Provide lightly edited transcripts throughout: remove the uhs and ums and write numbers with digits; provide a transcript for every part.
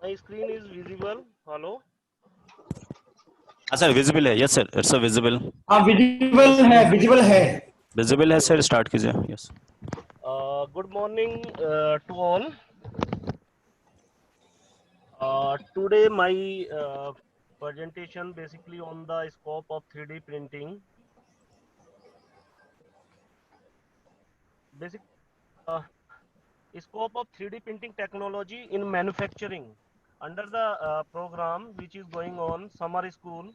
My screen is visible. Hello. हाँ sir visible है। Yes sir, it's a visible. हाँ visible है। Visible है सर, स्टार्ट कीजिए। Yes. Good morning to all. Today my presentation basically on the scope of 3D printing. Basic scope of 3D printing technology in manufacturing under the program which is going on summer school.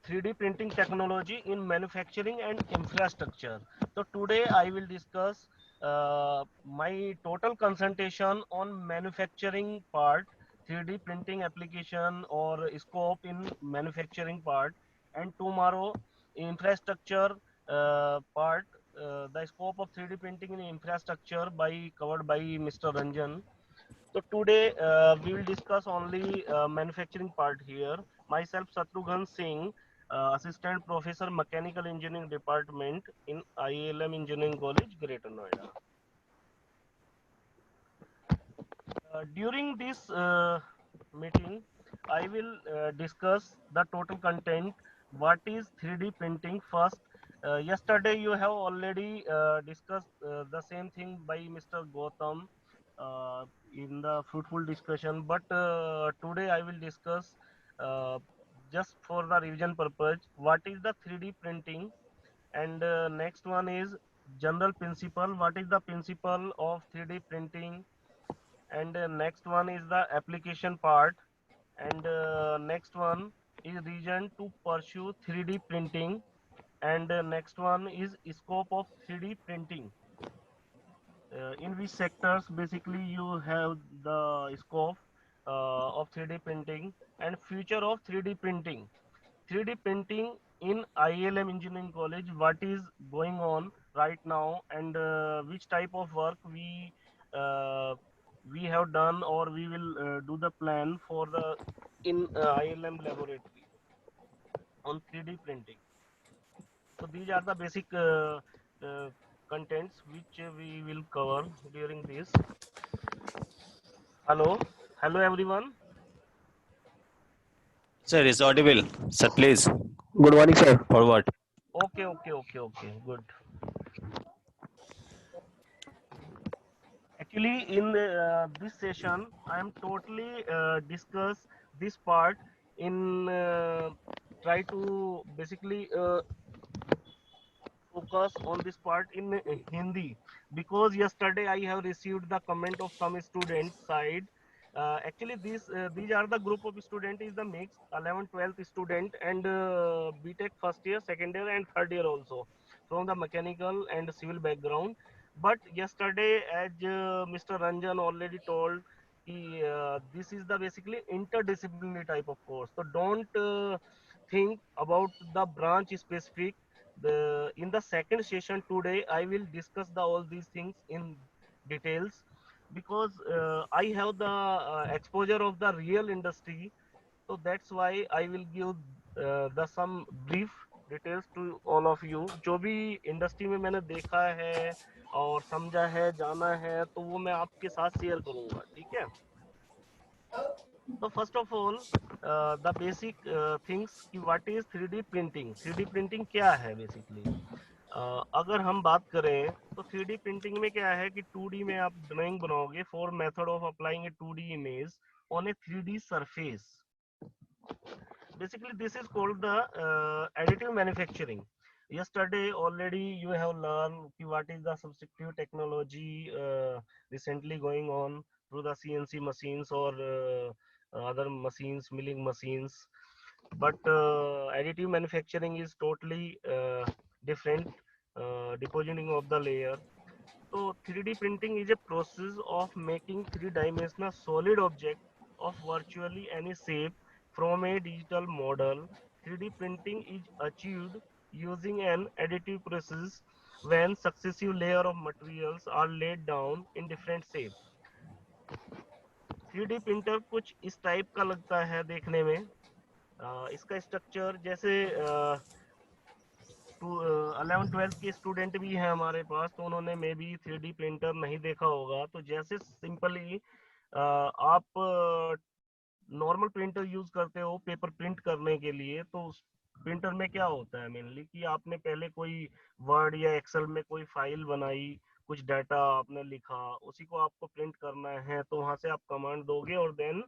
3D printing technology in manufacturing and infrastructure. So today I will discuss my total concentration on manufacturing part, 3D printing application or scope in manufacturing part, and tomorrow infrastructure part, the scope of 3D printing in infrastructure by covered by Mr. Ranjan. So today we will discuss only manufacturing part here. Myself Satrughan Singh, Assistant Professor Mechanical Engineering Department in IALM Engineering College, Greater Noida. During this meeting, I will discuss the total content. What is 3D printing first? Yesterday you have already discussed the same thing by Mr. Gautam in the fruitful discussion, but today I will discuss uh, just for the revision purpose what is the 3D printing, and next one is general principle, what is the principle of 3D printing, and next one is the application part, and next one is reason to pursue 3D printing, and next one is scope of 3D printing. In which sectors basically you have the scope of 3D printing and future of 3D printing. 3D printing in ILM Engineering College, what is going on right now, and which type of work uh, we have done or we will do the plan for the in ILM laboratory on 3D printing. So these are the basic uh, contents which we will cover during this. Hello, hello everyone. Sir is Audible. Sir please good morning sir. Forward. Okay, good. Actually, in this session, I am totally discuss this part in try to basically focus on this part in Hindi, because yesterday I have received the comment of some students side. Actually, these are the group of student is the mix 11th 12th student and BTech first year, second year, and third year also from the mechanical and civil background. But yesterday, as Mr. Ranjan already told, this is the basically interdisciplinary type of course. So don't think about the branch specific. The in the second session today I will discuss the all these things in details, because I have the exposure of the real industry. So that's why I will give the some brief details to all of you. जो भी industry में मैंने देखा है और समझा है जाना है तो वो मैं आपके साथ शेयर करूंगा, ठीक है। तो first of all the basic things कि what is 3D printing. 3D printing क्या है बेसिकली। अगर हम बात करें तो 3D प्रिंटिंग में क्या है कि 2D में आप ड्राइंग बनाओगे for method of applying A 2D image on A 3D surface. Basically this is called the additive manufacturing. Yesterday already you have learned what is the substitute technology recently going on through the CNC machines or other machines, milling machines. But additive manufacturing is totally different, depositing of the layer. So 3D printing is a process of making three-dimensional solid object of virtually any shape from a digital model. 3D printing is achieved using an additive process when successive layer of materials are laid down in different shape. 3D printer कुछ इस type का लगता है देखने में। इसका structure जैसे 11th 12th के स्टूडेंट भी हैं हमारे पास, तो उन्होंने मे बी 3D प्रिंटर नहीं देखा होगा। तो जैसे सिंपली आप नॉर्मल प्रिंटर यूज करते हो पेपर प्रिंट करने के लिए, तो उस प्रिंटर में क्या होता है मेनली कि आपने पहले कोई वर्ड या एक्सेल में कोई फाइल बनाई, कुछ डाटा आपने लिखा, उसी को आपको प्रिंट करना है, तो वहां से आप कमांड दोगे और देन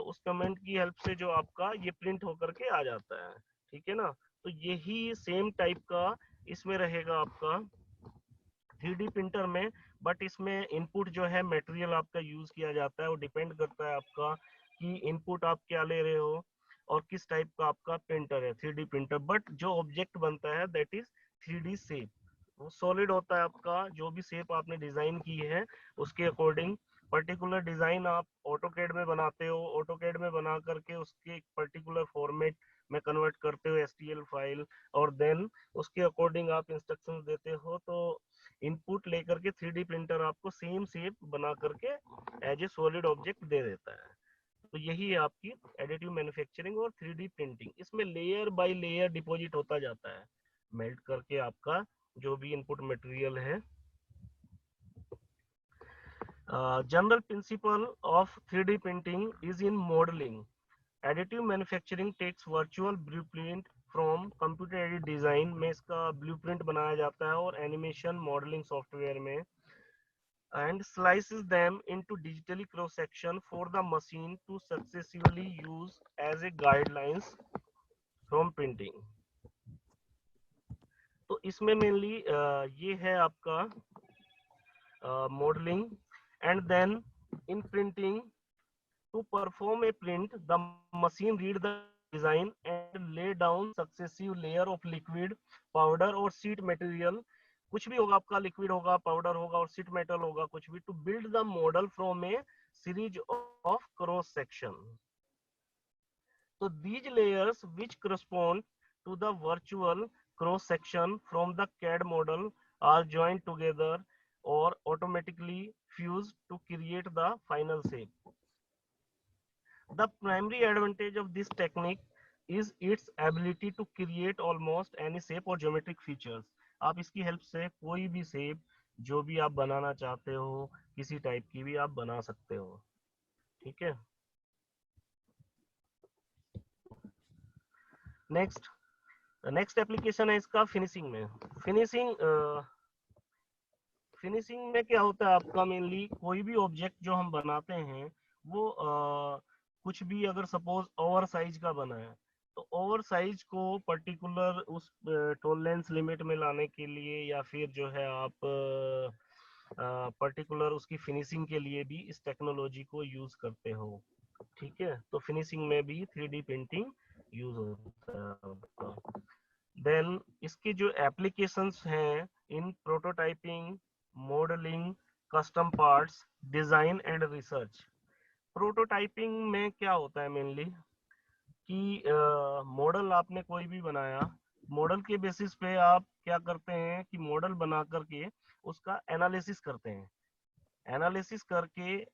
उस कमेंट की हेल्प से जो आपका ये प्रिंट होकर के आ जाता है। ठीक है ना? तो यही सेम टाइप का इसमें रहेगा आपका 3D प्रिंटर में, बट इसमें इनपुट जो है मटेरियल आपका यूज किया जाता है, वो डिपेंड करता है आपका कि इनपुट आप क्या ले रहे हो और किस टाइप का आपका प्रिंटर है 3D प्रिंटर। बट जो ऑब्जेक्ट बनता है दैट इज 3D शेप, वो सॉलिड होता है आपका, जो भी शेप आपने डिजाइन की है उसके अकॉर्डिंग। पर्टिकुलर डिजाइन आप ऑटोकैड में बनाते हो, ऑटोकैड में बना करके उसके एक पर्टिकुलर फॉर्मेट में कन्वर्ट करते हो STL फाइल, और देन उसके अकॉर्डिंग आप इंस्ट्रक्शंस देते हो, तो इनपुट लेकर के 3D प्रिंटर आपको सेम शेप बना करके as a solid object they देता है। तो यही है आपकी एडिटिव मैन्युफैक्चरिंग और 3D प्रिंटिंग। इसमें लेयर बाय लेयर डिपॉजिट होता जाता है, मेल्ट करके आपका जो भी इनपुट मटेरियल है। General principle of 3D printing is in modeling. Additive manufacturing takes virtual blueprint from computer aided design में इसका blueprint बनाया जाता है और animation modeling software में, and slices them into digitally cross section for the machine to successively use as a guidelines from printing. तो इसमें mainly ये है आपका modeling, and then in printing, to perform a print, the machine read the design and lay down successive layer of liquid, powder और sheet material, कुछ भी होगा आपका, लिक्विड होगा, पाउडर होगा और शीट मेटल होगा, कुछ भी, to build the model from a series of cross section. So these layers which correspond to the virtual cross section from the CAD model are joined together or automatically fused to create the final shape. The primary advantage of this technique is its ability to create almost any shape or geometric features. आप इसकी help से कोई भी shape जो भी आप बनाना चाहते हो, किसी टाइप की भी आप बना सकते हो। ठीक है? नेक्स्ट एप्लीकेशन है इसका फिनिशिंग में। फिनिशिंग में क्या होता है आपका, मेनली कोई भी ऑब्जेक्ट जो हम बनाते हैं वो कुछ भी अगर सपोज ओवर साइज का बना है, तो ओवर साइज को पर्टिकुलर उस टॉलरेंस लिमिट में लाने के लिए, या फिर जो है आप पर्टिकुलर उसकी फिनिशिंग के लिए भी इस टेक्नोलॉजी को यूज करते हो। ठीक है? तो फिनिशिंग में भी 3D प्रिंटिंग यूज होता है। देन इसके जो एप्लीकेशंस हैं in prototyping, modelling, custom parts, design and research. Prototyping में क्या होता है मेनली कि मॉडल आपने कोई भी बनाया, मॉडल के बेसिस पे आप क्या करते हैं कि मॉडल बना करके उसका एनालिसिस करते हैं। एनालिसिस करके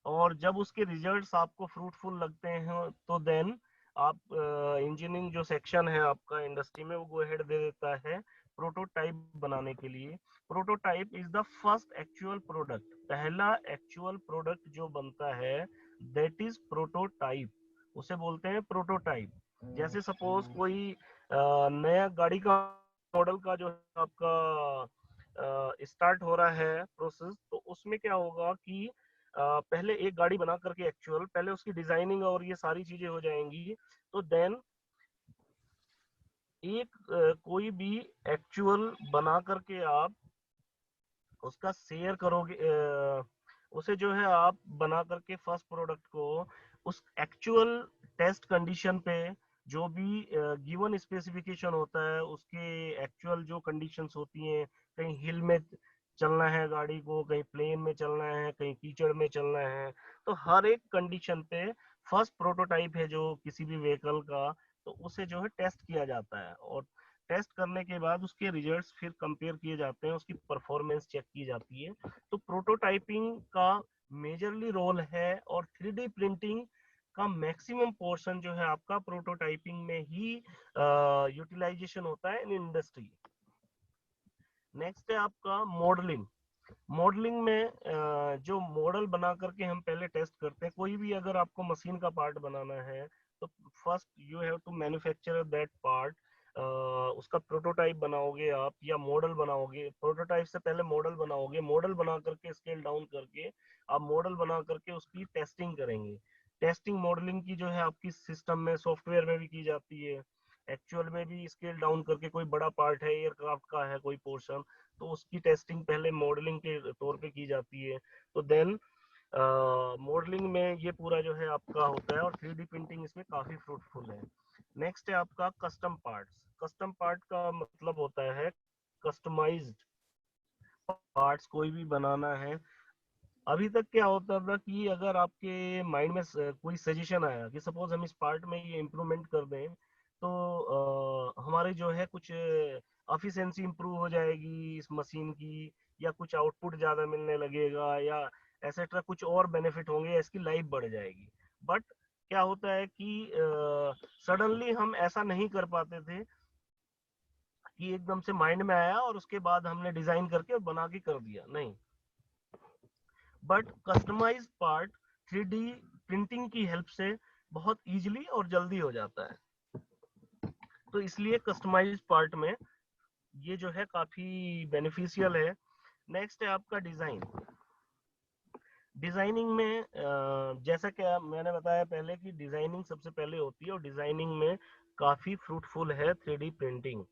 और जब उसके रिजल्ट्स आपको फ्रूटफुल लगते हैं, तो देन आप इंजीनियरिंग जो सेक्शन है आपका इंडस्ट्री में, वो गो हेड दे देता है प्रोटोटाइप बनाने के लिए। Prototype is the first actual product, पहला एक्चुअल प्रोडक्ट जो बनता है दैट इज प्रोटोटाइप, उसे बोलते हैं प्रोटोटाइप। जैसे सपोज कोई नया गाड़ी का मॉडल का जो है आपका स्टार्ट हो रहा है प्रोसेस, तो उसमें क्या होगा कि पहले एक गाड़ी बना करके एक्चुअल पहले उसकी डिजाइनिंग और ये सारी चीजें हो जाएंगी, तो देन एक कोई भी एक्चुअल बना करके आप उसका शेयर करोगे, उसे जो है आप बना करके फर्स्ट प्रोडक्ट को उस एक्चुअल टेस्ट कंडीशन पे, जो भी गिवन स्पेसिफिकेशन होता है उसके एक्चुअल जो कंडीशंस होती हैं, कहीं हिल में चलना है गाड़ी को, कहीं प्लेन में चलना है, कहीं कीचड़ में चलना है, तो हर एक कंडीशन पे फर्स्ट प्रोटोटाइप है जो किसी भी व्हीकल का, तो उसे जो है टेस्ट किया जाता है, और टेस्ट करने के बाद उसके रिजल्ट्स फिर कंपेयर किए जाते हैं, उसकी परफॉर्मेंस चेक की जाती है। तो प्रोटोटाइपिंग का मेजरली रोल है, और 3D प्रिंटिंग का मैक्सिमम पोर्शन जो है आपका प्रोटोटाइपिंग में ही यूटिलाइजेशन होता है इन इंडस्ट्री। नेक्स्ट है आपका मॉडलिंग। मॉडलिंग में जो मॉडल बना करके हम पहले टेस्ट करते हैं, कोई भी अगर आपको मशीन का पार्ट बनाना है तो first you have to manufacture that part. उसका प्रोटोटाइप बनाओगे आप या मॉडल बनाओगे, प्रोटोटाइप से पहले मॉडल बनाओगे, मॉडल बना करके स्केल डाउन करके आप मॉडल बना करके उसकी टेस्टिंग करेंगे। टेस्टिंग मॉडलिंग की जो है आपकी सिस्टम में सॉफ्टवेयर में भी की जाती है, एक्चुअल में भी स्केल डाउन करके कोई बड़ा पार्ट है एयरक्राफ्ट का है कोई पोर्शन, तो उसकी टेस्टिंग पहले मॉडलिंग के तौर पे की जाती है। तो देन मॉडलिंग में ये पूरा जो है आपका होता है और 3D प्रिंटिंग इसमें काफी फ्रूटफुल है। नेक्स्ट है आपका कस्टम पार्ट्स। कस्टम पार्ट का मतलब होता है कस्टमाइज्ड पार्ट्स कोई भी बनाना है। अभी तक क्या होता था कि अगर आपके माइंड में कोई सजेशन आया कि सपोज हम इस पार्ट में ये इम्प्रूवमेंट कर दें तो हमारे जो है कुछ एफिशिएंसी इंप्रूव हो जाएगी इस मशीन की, या कुछ आउटपुट ज्यादा मिलने लगेगा, या एसेट्रा कुछ और बेनिफिट होंगे, इसकी लाइफ बढ़ जाएगी। बट क्या होता है कि सडनली हम ऐसा नहीं कर पाते थे कि एकदम से माइंड में आया और उसके बाद हमने डिजाइन करके बना के कर दिया, नहीं। But customise part 3D printing की हेल्प से बहुत इजीली और जल्दी हो जाता है। तो इसलिए कस्टमाइज पार्ट में ये जो है काफी बेनिफिशियल है। नेक्स्ट है आपका डिजाइन। डिजाइनिंग में जैसा कि मैंने बताया पहले कि डिजाइनिंग सबसे पहले होती है और डिजाइनिंग में काफी फ्रूटफुल है 3D प्रिंटिंग।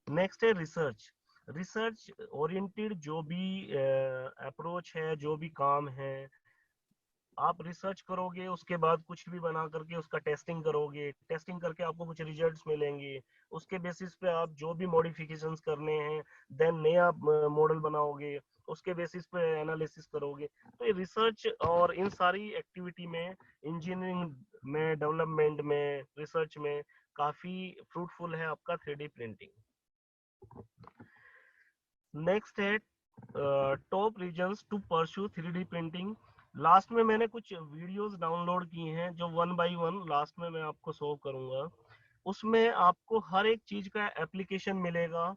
नेक्स्ट है रिसर्च। रिसर्च ओरिएंटेड जो भी अप्रोच है, जो भी काम है, आप रिसर्च करोगे, उसके बाद कुछ भी बना करके उसका टेस्टिंग करोगे, टेस्टिंग करके आपको कुछ रिजल्ट्स मिलेंगे, उसके बेसिस पे आप जो भी मॉडिफिकेशंस करने हैं देन नया मॉडल बनाओगे, उसके बेसिस पे एनालिसिस करोगे। तो ये रिसर्च और इन सारी एक्टिविटी में, इंजीनियरिंग में, डेवलपमेंट में, रिसर्च में काफी फ्रूटफुल है आपका 3D प्रिंटिंग। नेक्स्ट है top reasons to pursue 3D printing. Last में मैंने कुछ वीडियोस डाउनलोड की हैं जो वन बाय वन लास्ट में मैं आपको शो करूंगा। उसमें आपको हर एक चीज का एप्लीकेशन मिलेगा।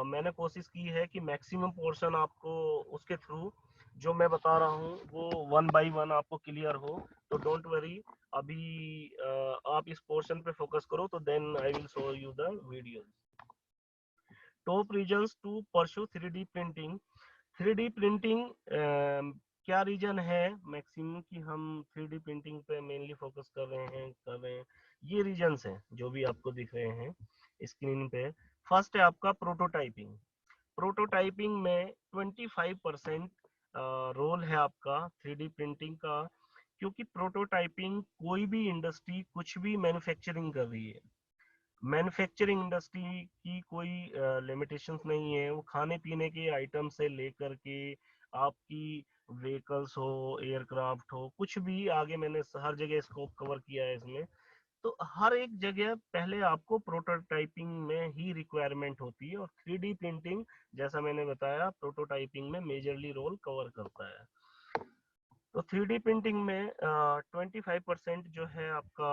मैंने कोशिश की है कि मैक्सिमम पोर्शन आपको उसके थ्रू जो मैं बता रहा हूँ वो वन बाय वन आपको क्लियर हो। तो डोंट वरी, अभी आप इस पोर्शन पे फोकस करो तो then I will show you the video. Top reasons to pursue 3D printing. 3D printing क्या रीजन है मैक्सिमम कि हम 3D प्रिंटिंग पे मेनली फोकस कर रहे हैं। ये रीजंस हैं जो भी आपको दिख रहे हैं स्क्रीन पे। फर्स्ट है आपका प्रोटोटाइपिंग। प्रोटोटाइपिंग में 25% रोल है आपका 3D प्रिंटिंग का, क्योंकि प्रोटोटाइपिंग कोई भी इंडस्ट्री कुछ भी मैन्युफैक्चरिंग कर रही है, मैन्युफैक्चरिंग इंडस्ट्री की कोई लिमिटेशंस नहीं है। वो खाने पीने के आइटम से लेकर के आपकी व्हीकल्स हो, एयरक्राफ्ट हो, कुछ भी, आगे मैंने हर जगह स्कोप कवर किया है इसमें। तो हर एक जगह पहले आपको प्रोटोटाइपिंग में ही रिक्वायरमेंट होती है और 3D प्रिंटिंग जैसा मैंने बताया प्रोटोटाइपिंग में मेजरली रोल कवर करता है। तो 3D प्रिंटिंग में 25% जो है आपका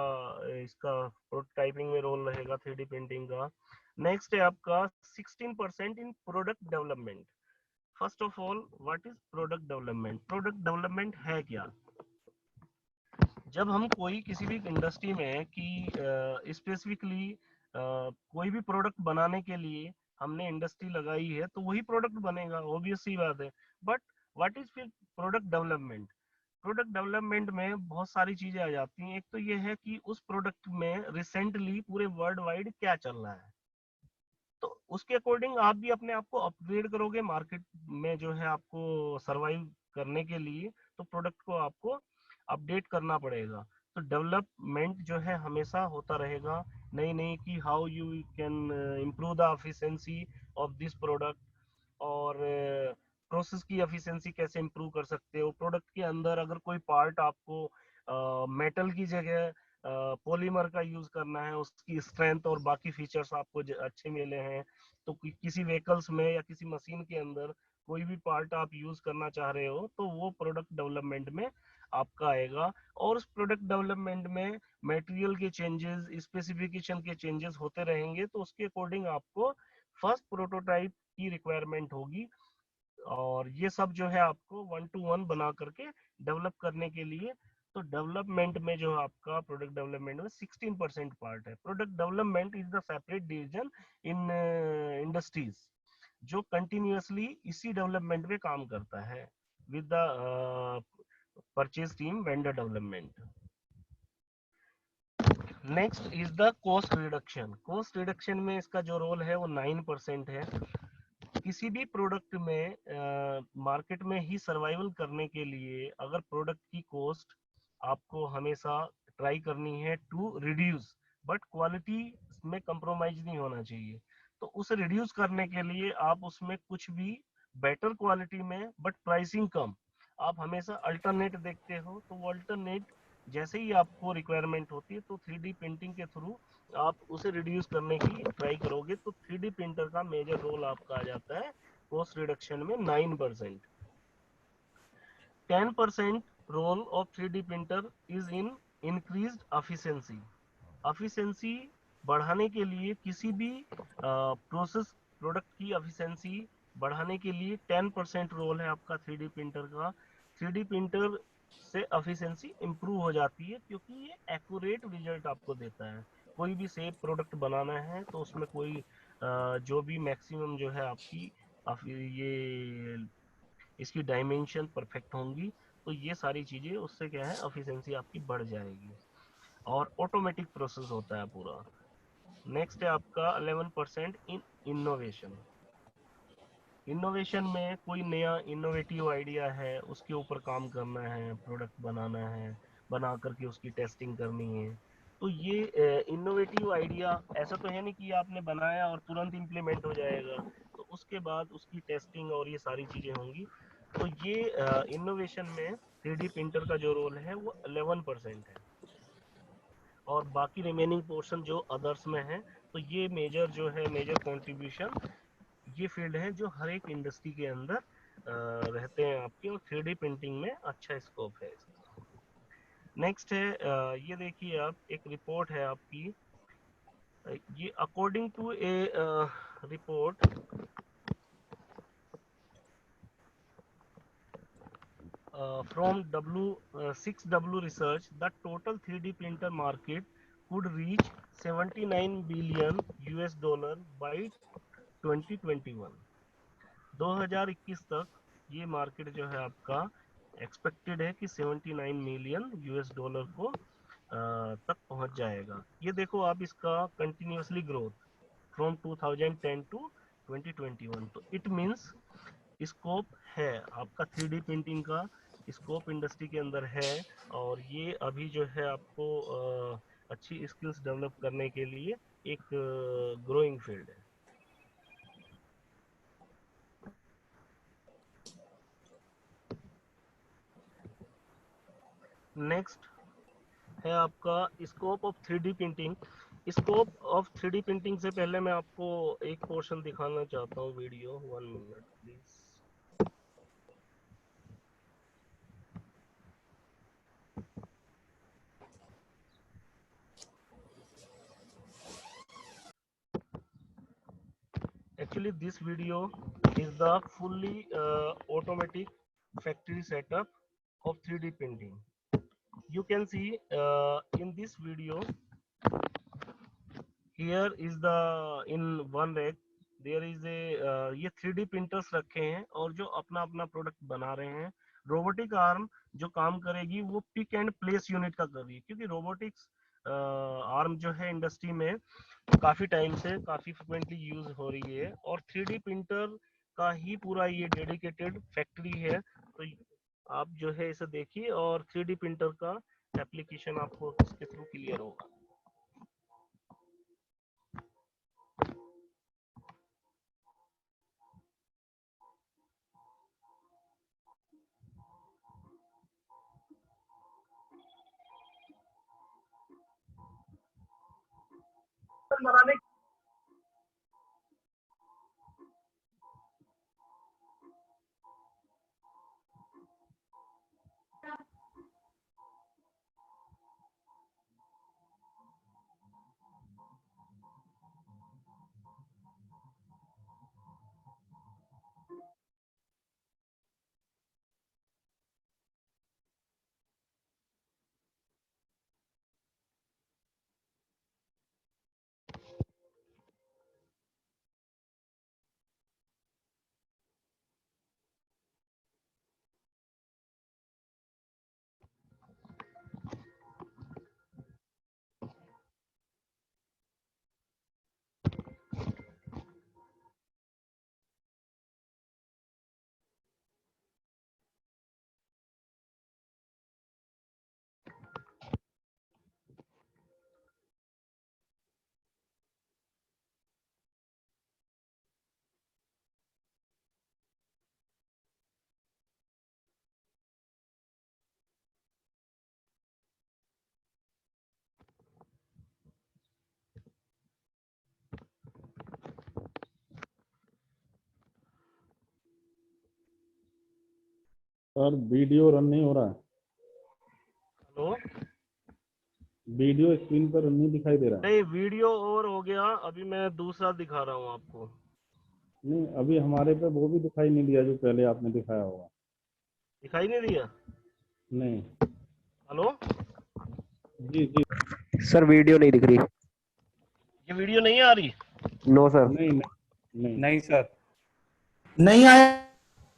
इसका प्रोटोटाइपिंग में रोल रहेगा 3D प्रिंटिंग का। नेक्स्ट है आपका 16% in product development. First of all what is product development? Product development है क्या? जब हम कोई किसी भी इंडस्ट्री में कि स्पेसिफिकली कोई भी प्रोडक्ट बनाने के लिए हमने इंडस्ट्री लगाई है तो वही प्रोडक्ट बनेगा, ऑब्वियस सी बात है। बट व्हाट इज फिर प्रोडक्ट डेवलपमेंट? प्रोडक्ट डेवलपमेंट में बहुत सारी चीजें आ जाती हैं। एक तो ये है कि उस प्रोडक्ट में रिसेंटली पूरे वर्ल्ड वाइड क्या चल रहा है, तो उसके अकॉर्डिंग आप भी अपने आप को अपग्रेड करोगे मार्केट में, जो है आपको सरवाइव करने के लिए तो प्रोडक्ट को आपको अपडेट करना पड़ेगा। तो डेवलपमेंट जो है हमेशा होता रहेगा, नई नई कि how you can improve the efficiency of this product, और प्रोसेस की एफिशिएंसी कैसे इंप्रूव कर सकते हो। प्रोडक्ट के अंदर अगर कोई पार्ट आपको मेटल की जगह पॉलीमर का यूज करना है, उसकी स्ट्रेंथ और बाकी फीचर्स आपको अच्छे मिले हैं, तो किसी व्हीकल्स में या किसी मशीन के अंदर कोई भी पार्ट आप यूज करना चाह रहे हो तो वो प्रोडक्ट डेवलपमेंट में आपका आएगा। और उस प्रोडक्ट डेवलपमेंट में मटेरियल के चेंजेस, स्पेसिफिकेशन के चेंजेस होते रहेंगे, तो उसके अकॉर्डिंग आपको फर्स्ट प्रोटोटाइप की रिक्वायरमेंट होगी। और ये सब जो है आपको 1 to 1 बना करके डेवलप करने के लिए। तो डेवलपमेंट में जो आपका प्रोडक्ट डेवलपमेंट में 16% पार्ट है। Product development is the separate division in industries जो कंटिन्यूअसली इसी डेवलपमेंट पे काम करता है with the purchase team vendor development. Next is the cost reduction. Cost reduction में इसका जो रोल है वो 9% है। किसी भी प्रोडक्ट में मार्केट में ही सर्वाइवल करने के लिए अगर प्रोडक्ट की कॉस्ट आपको हमेशा ट्राई करनी है टू रिड्यूस, बट क्वालिटी में कंप्रोमाइज नहीं होना चाहिए। तो उसे रिड्यूस करने के लिए आप उसमें कुछ भी बेटर क्वालिटी में बट प्राइसिंग कम, आप हमेशा अल्टरनेट देखते हो। तो वो अल्टरनेट जैसे ही आपको रिक्वायरमेंट होती है तो 3D प्रिंटिंग के थ्रू आप उसे रिड्यूस करने की ट्राई करोगे। तो 3D प्रिंटर का मेजर रोल आपका आ जाता है कॉस्ट रिडक्शन में 9%। 10% role of 3D printer is in increased efficiency. Efficiency बढ़ाने के लिए किसी भी प्रोसेस प्रोडक्ट की एफिशिएंसी बढ़ाने के लिए 10% रोल है आपका 3D प्रिंटर का। 3D प्रिंटर से एफिशिएंसी इंप्रूव हो जाती है क्योंकि ये एक्यूरेट रिजल्ट आपको देता है। कोई भी सेफ प्रोडक्ट बनाना है तो उसमें कोई जो भी मैक्सिमम जो है आपकी ये इसकी डायमेंशन परफेक्ट होंगी, तो ये सारी चीजें उससे क्या है एफिशिएंसी आपकी बढ़ जाएगी और ऑटोमेटिक प्रोसेस होता है पूरा। नेक्स्ट है आपका 11% इन इनोवेशन। इनोवेशन में कोई नया इनोवेटिव आइडिया है, उसके ऊपर काम करना है, प्रोडक्ट बनाना है, बना करके उसकी टेस्टिंग करनी है। तो ये इनोवेटिव आइडिया ऐसा तो है नहीं कि आपने बनाया और तुरंत इम्प्लीमेंट हो जाएगा। तो उसके बाद उसकी टेस्टिंग और ये सारी चीजें होंगी। तो ये इनोवेशन में 3D प्रिंटर का जो रोल है वो 11% है। और बाकी रिमेनिंग पोर्शन जो अदर्स में है, तो ये मेजर जो है मेजर कंट्रीब्यूशन ये फील्ड है जो हर एक इंडस्ट्री के अंदर रहते हैं आपके, और 3D प्रिंटिंग में अच्छा स्कोप है इसका। नेक्स्ट है ये देखिए आप, एक रिपोर्ट है आपकी, ये according to a report from 6W research, the total 3D printer market could reach 79 billion US dollar by 2021। 2021 तक ये मार्केट जो है आपका एक्सपेक्टेड है कि 79 मिलियन यूएस डॉलर को तक पहुंच जाएगा। ये देखो आप इसका कंटिन्यूअसली ग्रोथ फ्रॉम 2010 टू 2021। तो इट मींस स्कोप है आपका 3D प्रिंटिंग का, स्कोप इंडस्ट्री के अंदर है। और ये अभी जो है आपको अच्छी स्किल्स डेवलप करने के लिए एक ग्रोइंग फील्ड है। नेक्स्ट है आपका scope of 3D printing. Scope of 3D printing से पहले मैं आपको एक पोर्शन दिखाना चाहता हूँ video, 1 minute please. Actually, this video is the fully automatic factory setup of 3D printing. You can see in this video, here is the in one rack there is a ये 3D printers रखे हैं और जो अपना अपना product बना रहे हैं। रोबोटिक आर्म जो काम करेगी वो पिक एंड प्लेस यूनिट का कर रही है, क्योंकि रोबोटिक्स आर्म जो है इंडस्ट्री में काफी टाइम से काफी फ्रिक्वेंटली यूज हो रही है, और 3D प्रिंटर का ही पूरा ये डेडिकेटेड फैक्ट्री है। तो आप जो है इसे देखिए और 3D प्रिंटर का एप्लीकेशन आपको इसके थ्रू क्लियर होगा। सर वीडियो रन नहीं हो रहा है। हेलो, वीडियो स्क्रीन पर रन नहीं दिखाई दे रहा है। नहीं वीडियो और हो गया, अभी मैं दूसरा दिखा रहा हूँ आपको। नहीं, अभी हमारे पे वो भी दिखाई नहीं दिया जो पहले आपने दिखाया होगा। दिखाई नहीं दिया? नहीं। हेलो, जी जी। सर वीडियो नहीं दिख रही। ये वीडियो नहीं आ रही? No sir. नहीं नहीं नहीं। नहीं सर, नहीं आया,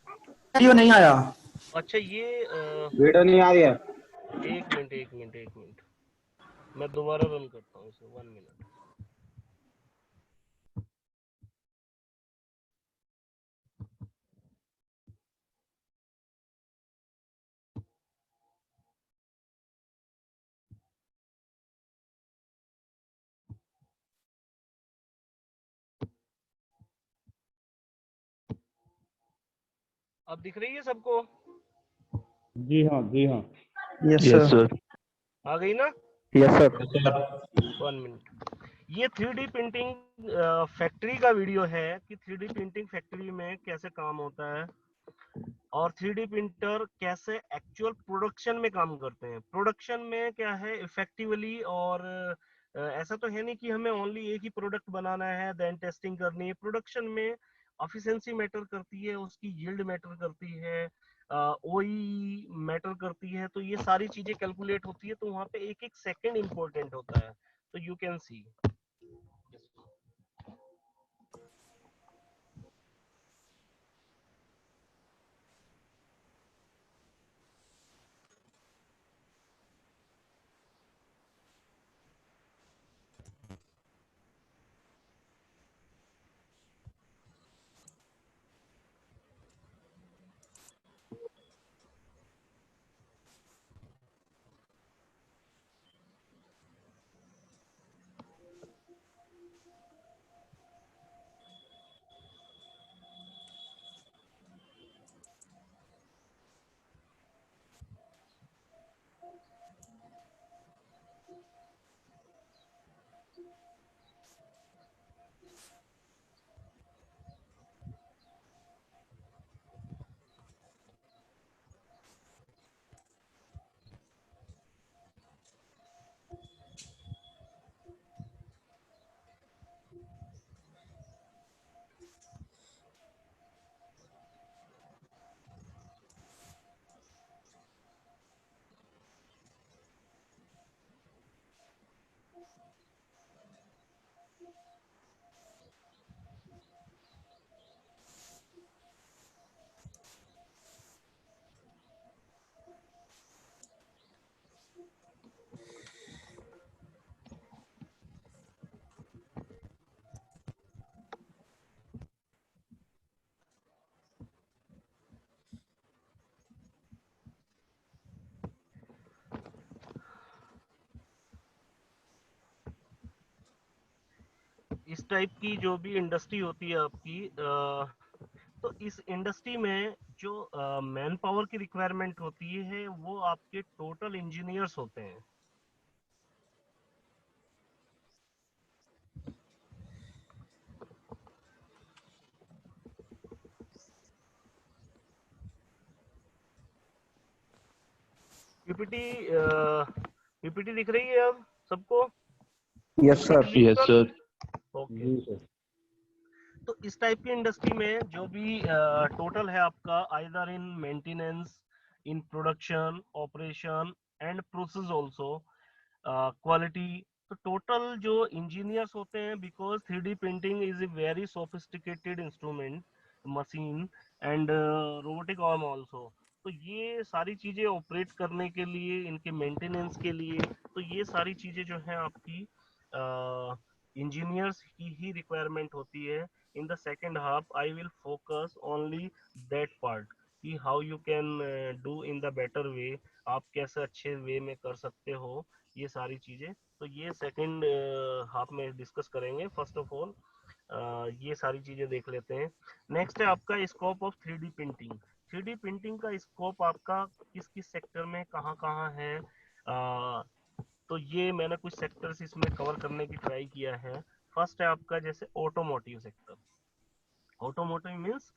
वीडियो नहीं आया। अच्छा, ये वीडियो नहीं आ रही है। एक मिनट एक मिनट एक मिनट, मैं दोबारा रन करता हूँ इसे, 1 मिनट। अब दिख रही है सबको? जी हाँ जी हाँ। Yes Yes, sir. sir. आ गई ना? Yes sir. 1 मिनट। ये 3D प्रिंटिंग फैक्ट्री का वीडियो है कि 3D प्रिंटिंग फैक्ट्री में कैसे काम होता है और 3D प्रिंटर कैसे एक्चुअल प्रोडक्शन में काम करते हैं। प्रोडक्शन में क्या है इफेक्टिवली, और ऐसा तो है नहीं कि हमें ओनली एक ही प्रोडक्ट बनाना है देन टेस्टिंग करनी है। प्रोडक्शन में एफिशिएंसी मैटर करती है, उसकी यील्ड मैटर करती है, ओई मैटर करती है। तो ये सारी चीजें कैलकुलेट होती है, तो वहाँ पे एक एक सेकंड इंपॉर्टेंट होता है। तो यू कैन सी इस टाइप की जो भी इंडस्ट्री होती है आपकी, तो इस इंडस्ट्री में जो मैन पावर की रिक्वायरमेंट होती है वो आपके टोटल इंजीनियर्स होते हैं। पीपीटी पीपीटी दिख रही है अब सबको? Yes sir. Yes, sir. Okay. जी सर। तो इस टाइप की इंडस्ट्री में जो भी टोटल है आपका, either in maintenance, in production, operation and process also, quality, तो टोटल जो इंजीनियर्स होते हैं, because 3D printing is a very sophisticated instrument, machine and robotic arm also. तो ये सारी चीजें ऑपरेट करने के लिए, इनके मेंटेनेंस के लिए, तो ये सारी चीजें जो है आपकी इंजीनियर्स की ही रिक्वायरमेंट होती है। In the second half I will focus only that part कि how you can do in the better way, आप कैसे अच्छे वे में कर सकते हो ये सारी चीजें। तो ये सेकंड हाफ में डिस्कस करेंगे। फर्स्ट ऑफ ऑल ये सारी चीजें देख लेते हैं। नेक्स्ट है आपका scope of 3D printing. 3D printing का स्कोप आपका किस किस सेक्टर में कहाँ कहाँ है, तो ये मैंने कुछ सेक्टर्स इसमें कवर करने की ट्राई किया है। फर्स्ट है आपका जैसे automotive sector. Automotive means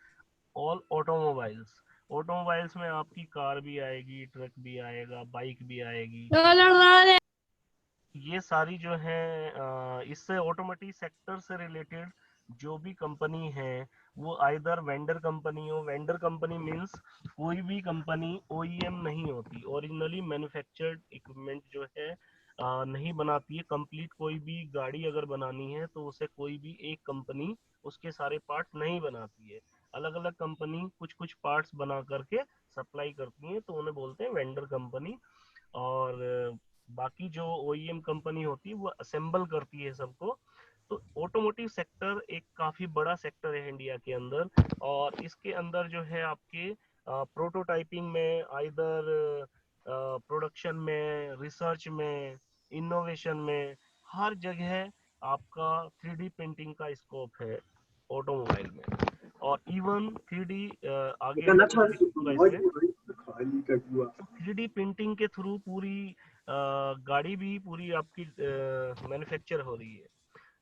all automobiles. Automobiles में आपकी कार भी आएगी, ट्रक भी आएगा, बाइक भी आएगी। ये सारी जो है इससे ऑटोमोटिव सेक्टर से रिलेटेड जो भी कंपनी है वो आइदर वेंडर कंपनी हो। वेंडर कंपनी मींस कोई भी कंपनी ओईएम नहीं होती, ओरिजिनली मैन्युफैक्चर्ड इक्विपमेंट जो है नहीं बनाती है। कंप्लीट कोई भी गाड़ी अगर बनानी है तो उसे कोई भी एक कंपनी उसके सारे पार्ट नहीं बनाती है। अलग अलग कंपनी कुछ कुछ पार्ट्स बना करके सप्लाई करती है, तो उन्हें बोलते हैं वेंडर कंपनी। और बाकी जो ओईएम कंपनी होती है वो असेंबल करती है सबको। तो ऑटोमोटिव सेक्टर एक काफी बड़ा सेक्टर है इंडिया के अंदर, और इसके अंदर जो है आपके प्रोटोटाइपिंग में, आइदर प्रोडक्शन में, रिसर्च में, इनोवेशन में, हर जगह आपका 3D प्रिंटिंग का स्कोप है ऑटोमोबाइल में। और इवन 3D आगे भी मैं दिखाऊंगा इसमें। 3D प्रिंटिंग के थ्रू पूरी गाड़ी भी पूरी आपकी मैन्युफैक्चर हो रही है।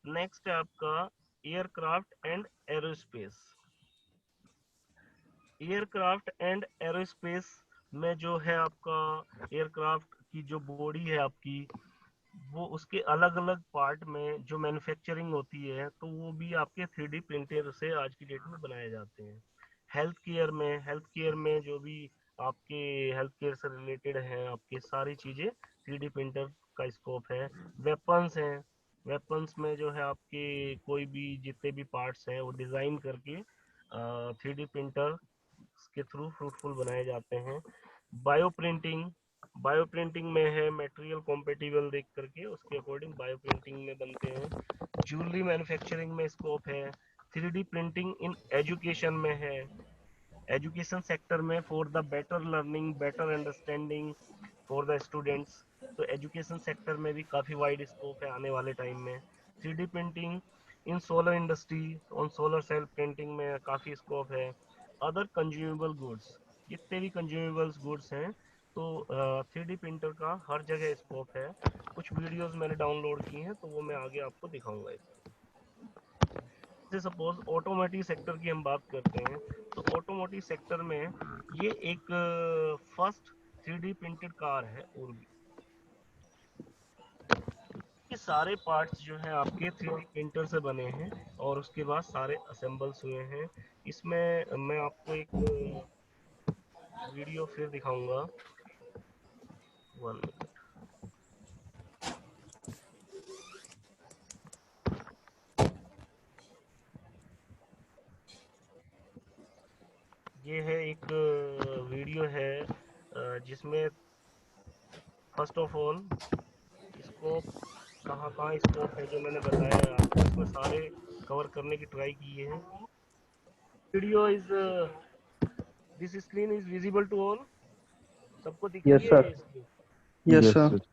नेक्स्ट है आपका aircraft and aerospace. Aircraft and aerospace में जो है आपका एयरक्राफ्ट की जो बॉडी है आपकी, वो उसके अलग अलग पार्ट में जो मैन्युफैक्चरिंग होती है तो वो भी आपके 3D प्रिंटर से आज की डेट में बनाए जाते हैं। हेल्थ केयर में जो भी आपके हेल्थ केयर से रिलेटेड है आपके सारी चीजें 3D प्रिंटर का स्कोप है। वेपन्स हैं, वेपन्स में जो है आपके कोई भी जितने भी पार्ट्स हैं वो डिजाइन करके 3D प्रिंटर के थ्रू फ्रूटफुल बनाए जाते हैं। बायो प्रिंटिंग, बायो प्रिंटिंग में है मटेरियल कॉम्पेटिबल देख करके उसके अकॉर्डिंग बायो प्रिंटिंग में बनते हैं। ज्वेलरी मैन्युफैक्चरिंग में स्कोप है। 3D प्रिंटिंग इन एजुकेशन में है, एजुकेशन सेक्टर में for the better learning, better understanding for the students. तो एजुकेशन सेक्टर में भी काफी वाइड स्कोप है आने वाले टाइम में। 3D printing in solar industry, on solar cell printing में काफी स्कोप है। अदर कंज्यूमेबल गुड्स, जितने भी कंज्यूमेबल्स गुड्स हैं तो 3D प्रिंटर का हर जगह स्कोप है। कुछ वीडियोस मैंने डाउनलोड की हैं तो वो मैं आगे आपको दिखाऊंगा इसमें। जैसे सपोज ऑटोमोटिव सेक्टर की हम बात करते हैं, तो ऑटोमोटिव सेक्टर में ये एक फर्स्ट 3D प्रिंटेड कार है उर्बी। ये सारे पार्ट्स जो हैं आपके 3D प्रिंटर से बने हैं और उसके बाद सारे असेंबल्स हुए हैं। इसमें मैं आपको एक वीडियो फिर दिखाऊंगा, 1 मिनट। ये है एक वीडियो है जिसमें फर्स्ट ऑफ ऑल स्कोप कहाँ कहाँ स्कोप है जो मैंने बताया है आपको, इसमें सारे कवर करने की ट्राई की है। Video is, this screen is visible to all, सबको दिख रही Yes, है sir. ये screen? Yes, Yes, sir. sir.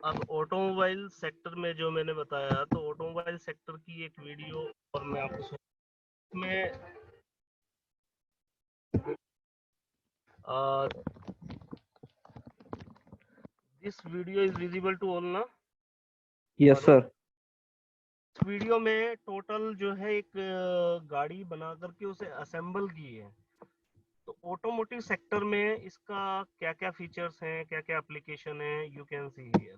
अब ऑटोमोबाइल सेक्टर में जो मैंने बताया, तो ऑटोमोबाइल सेक्टर की एक वीडियो और मैं आपको में this video is visible to all ना? Yes, sir. इस वीडियो में टोटल जो है एक गाड़ी बना करके उसे असेंबल की है। तो ऑटोमोटिव सेक्टर में इसका क्या क्या फीचर्स हैं, क्या क्या एप्लीकेशन है, यू कैन सी हियर।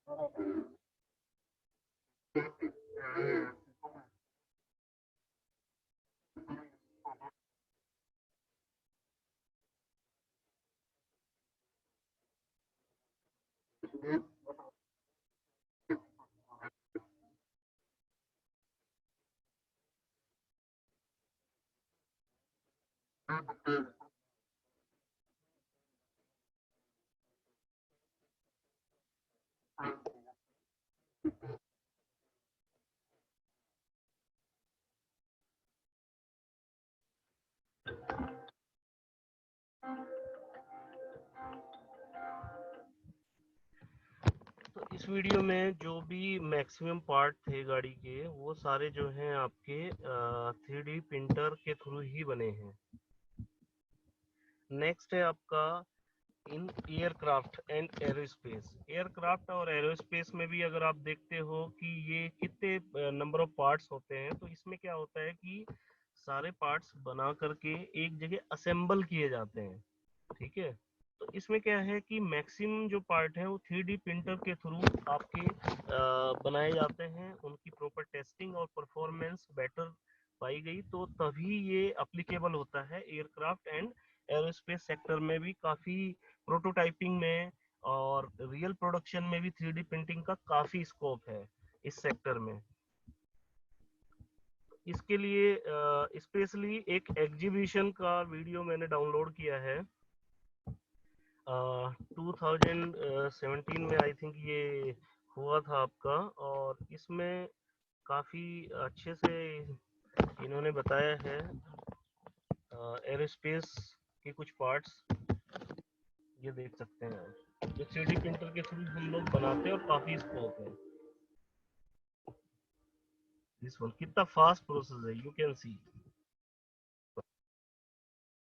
तो इस वीडियो में जो भी मैक्सिमम पार्ट थे गाड़ी के वो सारे जो हैं आपके 3D प्रिंटर के थ्रू ही बने हैं। नेक्स्ट है आपका in aircraft and aerospace. Aircraft और एरोस्पेस में भी अगर आप देखते हो कि ये कितने नंबर ऑफ पार्ट्स होते हैं, तो इसमें क्या होता है कि सारे पार्ट्स बना करके एक जगह असेंबल किए जाते हैं। ठीक है, तो इसमें क्या है कि मैक्सिमम जो पार्ट है वो 3D प्रिंटर के थ्रू आपके बनाए जाते हैं। उनकी प्रॉपर टेस्टिंग और परफॉर्मेंस बेटर पाई गई तो तभी ये अप्लीकेबल होता है। एयरक्राफ्ट एंड एरोस्पेस सेक्टर में भी काफ़ी प्रोटोटाइपिंग में और रियल प्रोडक्शन में भी 3D प्रिंटिंग का काफ़ी स्कोप है इस सेक्टर में। इसके लिए स्पेशली एक एग्जीबिशन का वीडियो मैंने डाउनलोड किया है 2017 में आई थिंक ये हुआ था आपका, और इसमें काफ़ी अच्छे से इन्होंने बताया है एरोस्पेस के कुछ पार्ट्स। ये देख सकते हैं आप, जो 3D प्रिंटर के थ्रू हम लोग बनाते हैं और काफ़ी स्कोप है। दिस वन कितना फास्ट प्रोसेस है, you can see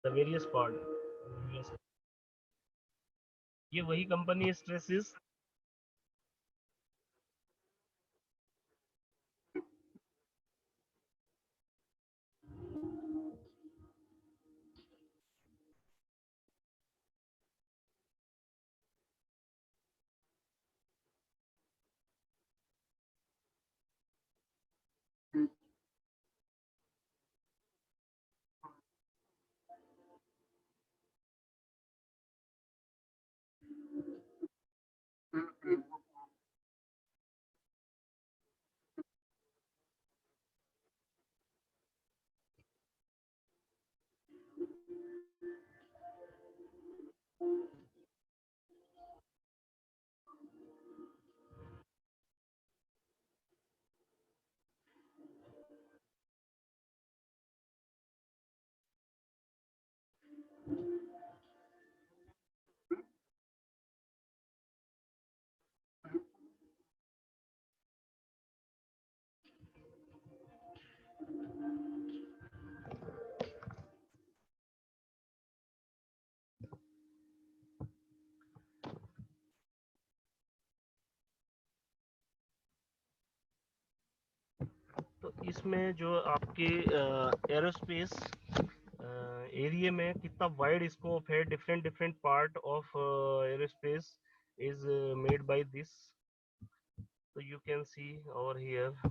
the various part. ये वही कंपनी स्ट्रेसिस। तो इसमें जो आपके एरोस्पेस एरिया में कितना वाइड स्कोप है, different different part of aerospace is made by this, तो you can see over here.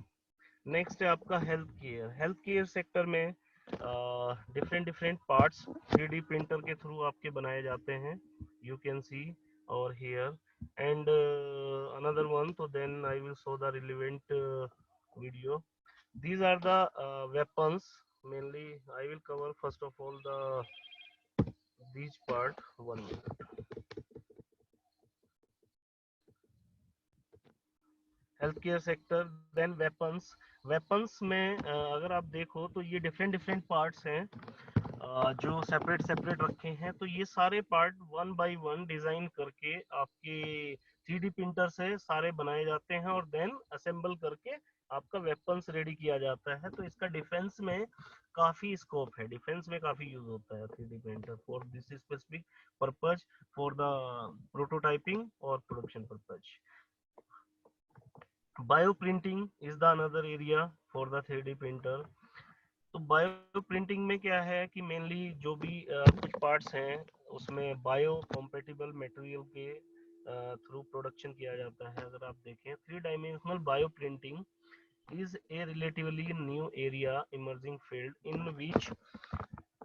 Next है आपका health care. Health care sector में different different parts 3D printer के थ्रू आपके बनाए जाते हैं, you can see over here. And another one, तो then I will show the relevant video. These are the weapons. Mainly I will cover first of all the these part. 1 minute. Health care sector, then weapons. Weapons में अगर आप देखो तो ये different different parts हैं जो separate separate रखे हैं। तो ये सारे part one by one design करके आपके 3D प्रिंटर से सारे बनाए जाते हैं और देन असेंबल करके आपका वेपन्स रेडी किया जाता है। तो इसका डिफेंस में काफी स्कोप है, डिफेंस में काफी यूज होता है 3D printer for this specific purpose, for the prototyping और production purpose. Bioprinting is the another area for the 3D printer. तो बायो प्रिंटिंग में क्या है कि मेनली जो भी कुछ पार्ट्स हैं उसमें बायो कॉम्पेटिबल मटेरियल के थ्रू प्रोडक्शन किया जाता है। अगर आप देखें, 3 dimensional bio printing is a relatively new area emerging field in which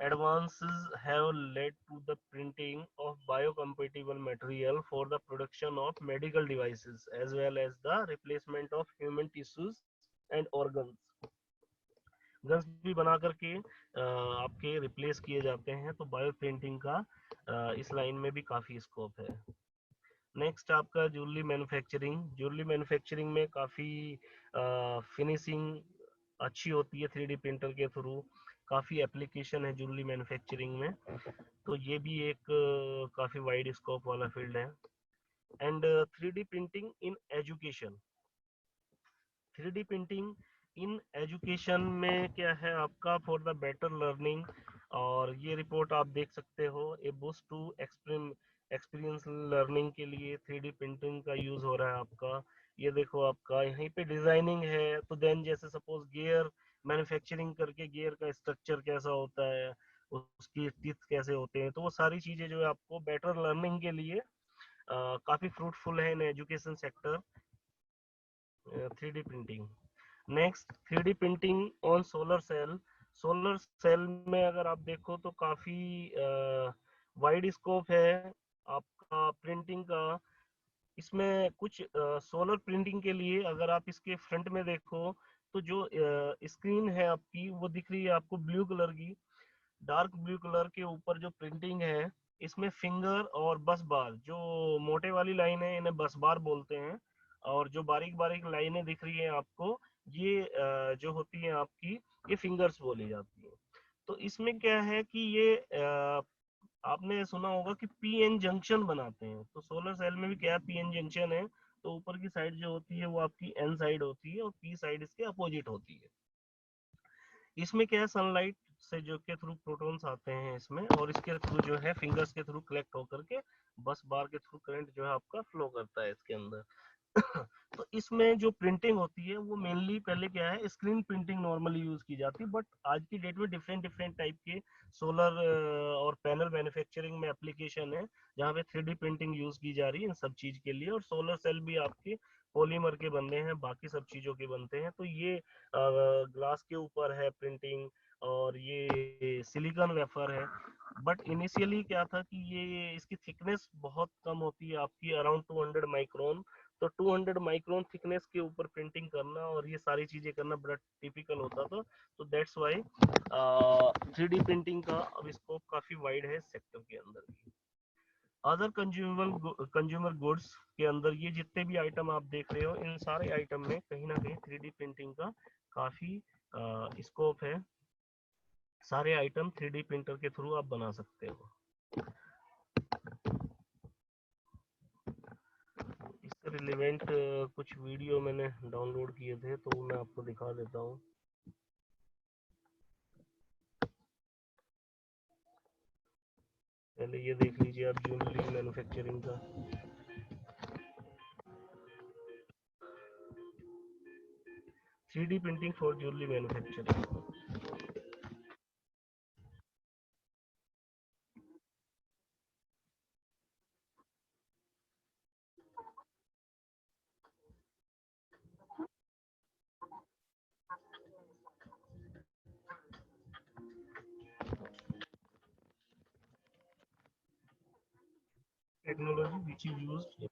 advances have led to the printing of biocompatible material for the production of medical devices as well as the replacement of human tissues and organs. Guns भी बना करके आपके replace किए जाते हैं, तो bio printing का इस लाइन में भी काफी स्कोप है। नेक्स्ट आपका ज्वेलरी मैन्युफैक्चरिंग। ज्वेलरी मैन्युफैक्चरिंग में काफी फिनिशिंग अच्छी होती है 3D प्रिंटर के थ्रू, काफी एप्लीकेशन है ज्वेलरी मैन्युफैक्चरिंग में, तो ये भी एक काफी वाइड स्कोप वाला फील्ड है। And 3D printing in education. 3D printing in education में क्या है आपका, फॉर द बेटर लर्निंग, और ये रिपोर्ट आप देख सकते हो, ए बूस्ट टू एक्सपीरियंस लर्निंग के लिए 3D प्रिंटिंग का यूज हो रहा है आपका। ये देखो आपका यहीं पे डिजाइनिंग है, तो देन जैसे सपोज गियर मैन्युफैक्चरिंग करके गियर का स्ट्रक्चर कैसा होता है, उसकी टीथ कैसे होते हैं, तो वो सारी चीजें जो है आपको बेटर लर्निंग के लिए काफी फ्रूटफुल है in education sector 3D printing. Next 3D printing on solar cell. Solar cell में अगर आप देखो तो काफी वाइड स्कोप है आपका प्रिंटिंग का। इसमें कुछ सोलर प्रिंटिंग के लिए अगर आप इसके फ्रंट में देखो तो जो स्क्रीन है आपकी वो दिख रही है आपको ब्लू कलर की, डार्क ब्लू कलर के ऊपर जो प्रिंटिंग है, इसमें फिंगर और बस बार, जो मोटे वाली लाइन है इन्हें बस बार बोलते हैं, और जो बारीक बारीक लाइनें दिख रही हैं आपको, ये जो होती है आपकी, ये फिंगर्स बोली जाती है। तो इसमें क्या है कि ये आपने सुना होगा कि पीएन जंक्शन बनाते हैं, तो सोलर सेल में भी क्या है, पीएन जंक्शन है, तो ऊपर की साइड जो होती है वो आपकी एन साइड होती है और पी साइड इसके अपोजिट होती है। इसमें क्या है, सनलाइट से जो के थ्रू प्रोटॉन्स आते हैं इसमें, और इसके थ्रू जो है फिंगर्स के थ्रू कलेक्ट होकर के बस बार के थ्रू करंट जो है आपका फ्लो करता है इसके अंदर। तो इसमें जो प्रिंटिंग होती है वो मेनली पहले क्या है, स्क्रीन प्रिंटिंग नॉर्मली यूज की जाती है, बट आज की डेट में डिफरेंट डिफरेंट टाइप के सोलर और पैनल मैन्युफैक्चरिंग में एप्लीकेशन है जहाँ पे 3D प्रिंटिंग यूज की जा रही है इन सब चीज के लिए। और सोलर सेल भी आपके पॉलीमर के बनते हैं, बाकी सब चीजों के बनते हैं, तो ये ग्लास के ऊपर है प्रिंटिंग, और ये सिलिकॉन वेफर है। बट इनिशियली क्या था कि ये इसकी थिकनेस बहुत कम होती है आपकी, अराउंड 200 माइक्रोन, तो 200 माइक्रोन थिकनेस के ऊपर प्रिंटिंग करना और ये सारी चीजें करना बड़ा टिपिकल होता था, तो दैट्स वाई 3D प्रिंटिंग का अब स्कोप काफी वाइड है इस सेक्टर के अंदर भी। अदर कंज्यूमर गुड्स के अंदर ये जितने भी आइटम आप देख रहे हो, इन सारे आइटम में कहीं ना कहीं 3D प्रिंटिंग का काफी स्कोप है। सारे आइटम 3D प्रिंटर के थ्रू आप बना सकते हो। इससे रिलेवेंट कुछ वीडियो मैंने डाउनलोड किए थे, तो मैं आपको दिखा देता हूँ। पहले ये देख लीजिए आप, ज्वेलरी मैन्युफैक्चरिंग का। Three D printing for jewellery manufacturing. Technology which is used.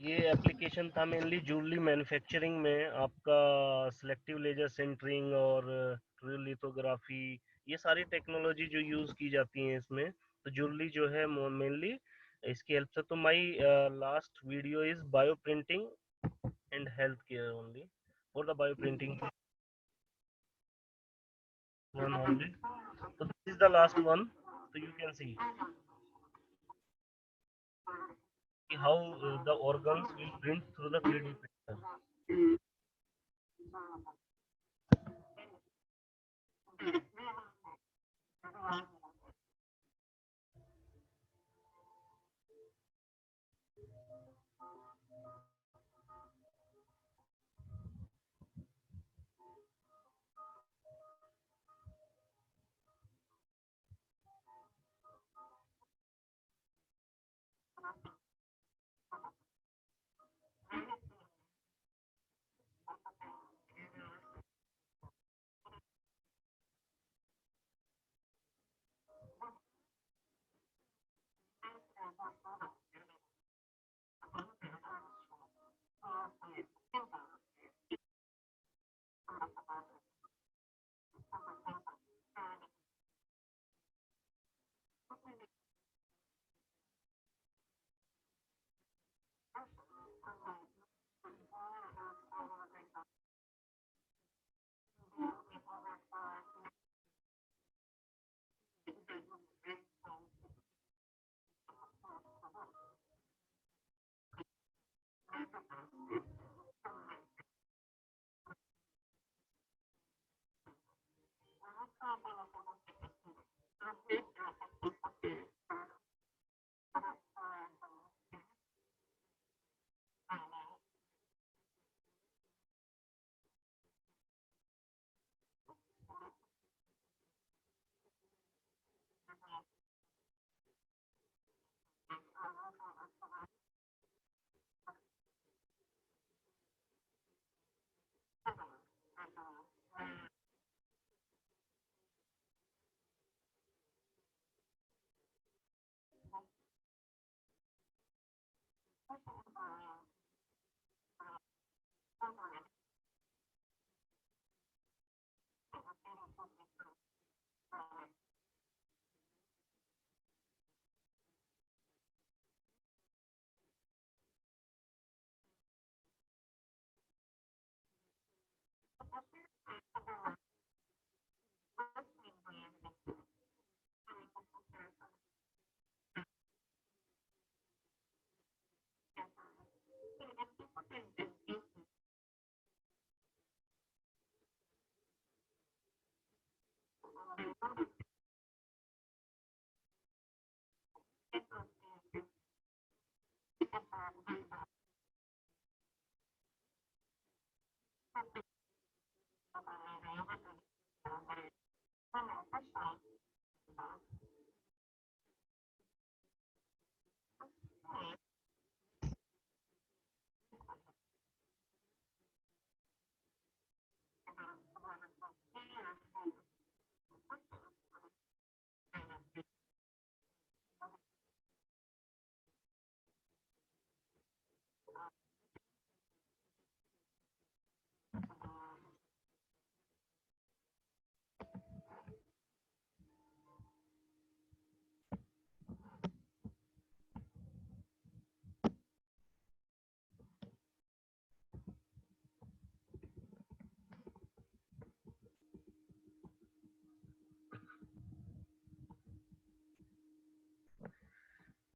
ये एप्लीकेशन था मेनली ज्वेलरी मैन्युफैक्चरिंग में, आपका सिलेक्टिव लेजर सिंटरिंग और ट्रू लिथोग्राफी, ये सारी टेक्नोलॉजी जो यूज की जाती हैं इसमें, तो ज्वेलरी जो है मेनली इसकी हेल्प से। तो my last video is bio printing and health care only for the bio printing 100. So this is the last one. So you can see how the organs will print through the 3D printer.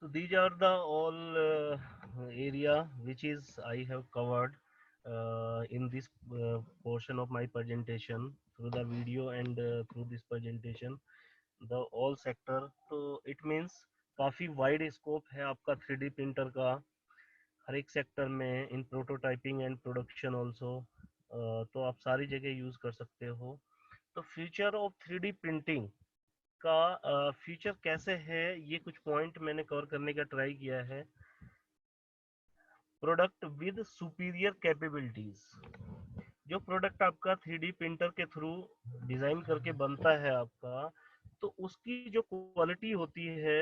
So these are the all area which is I have covered in this portion of my presentation through the video and through this presentation the all sector. तो it means काफी wide scope है आपका 3D printer का हर एक sector में, इन prototyping and production also, तो आप सारी जगह यूज कर सकते हो। तो फ्यूचर ऑफ 3D प्रिंटिंग का फ्यूचर कैसे है, ये कुछ पॉइंट मैंने कवर करने का ट्राई किया है। प्रोडक्ट विद सुपीरियर कैपेबिलिटीज, जो प्रोडक्ट आपका 3D प्रिंटर के थ्रू डिजाइन करके बनता है आपका, तो उसकी जो क्वालिटी होती है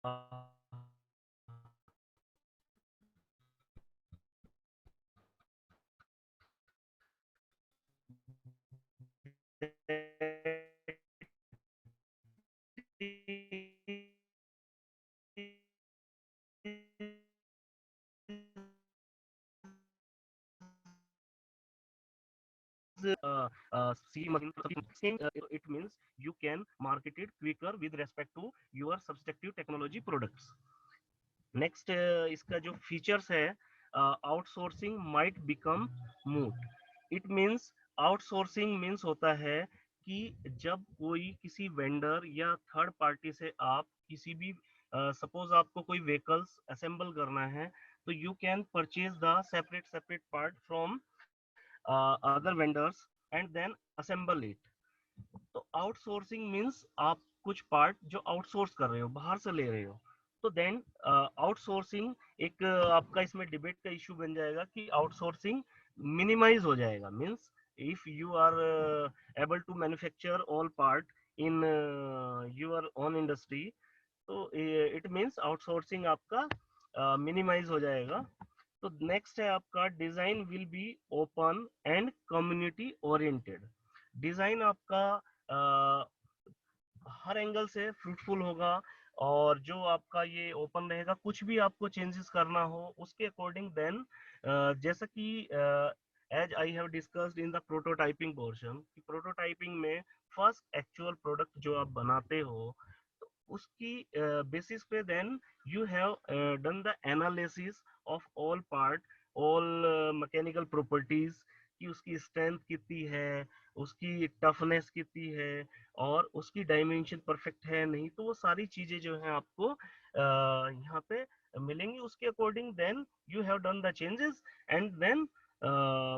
CE machine, it means you can market it quicker with respect to your substitute technology products. Next इसका जो फीचर्स है, outsourcing might become moot. It means outsourcing means होता है कि जब कोई किसी वेंडर या थर्ड पार्टी से आप किसी भी सपोज आपको कोई व्हीकल्स असेंबल करना है, तो you can purchase the separate part from other vendors and then assemble it. तो आउटसोर्सिंग मींस आप कुछ पार्ट जो आउटसोर्स कर रहे हो, बाहर से ले रहे हो, तो देन आउटसोर्सिंग एक आपका इसमें डिबेट का इश्यू बन जाएगा कि आउटसोर्सिंग मिनिमाइज हो जाएगा। Means if you are able to manufacture all part in your own industry, तो इट मींस आउटसोर्सिंग आपका मिनिमाइज हो जाएगा। तो नेक्स्ट है आपका design will be open and community oriented. Design आपका हर एंगल से फ्रूटफुल होगा, और जो आपका ये ओपन रहेगा, कुछ भी आपको चेंजेस करना हो उसके अकॉर्डिंग देन जैसा कि as I have discussed in the prototyping portion, कि प्रोटोटाइपिंग में फर्स्ट एक्चुअल प्रोडक्ट जो आप बनाते हो, तो उसकी बेसिस पे then you have done the analysis of all part, all mechanical properties, कि उसकी स्ट्रेंथ कितनी है, उसकी टफनेस कितनी है, और उसकी डायमेंशन परफेक्ट है नहीं, तो वो सारी चीजें जो है आपको यहाँ पे मिलेंगी। उसके according then you have done the changes and then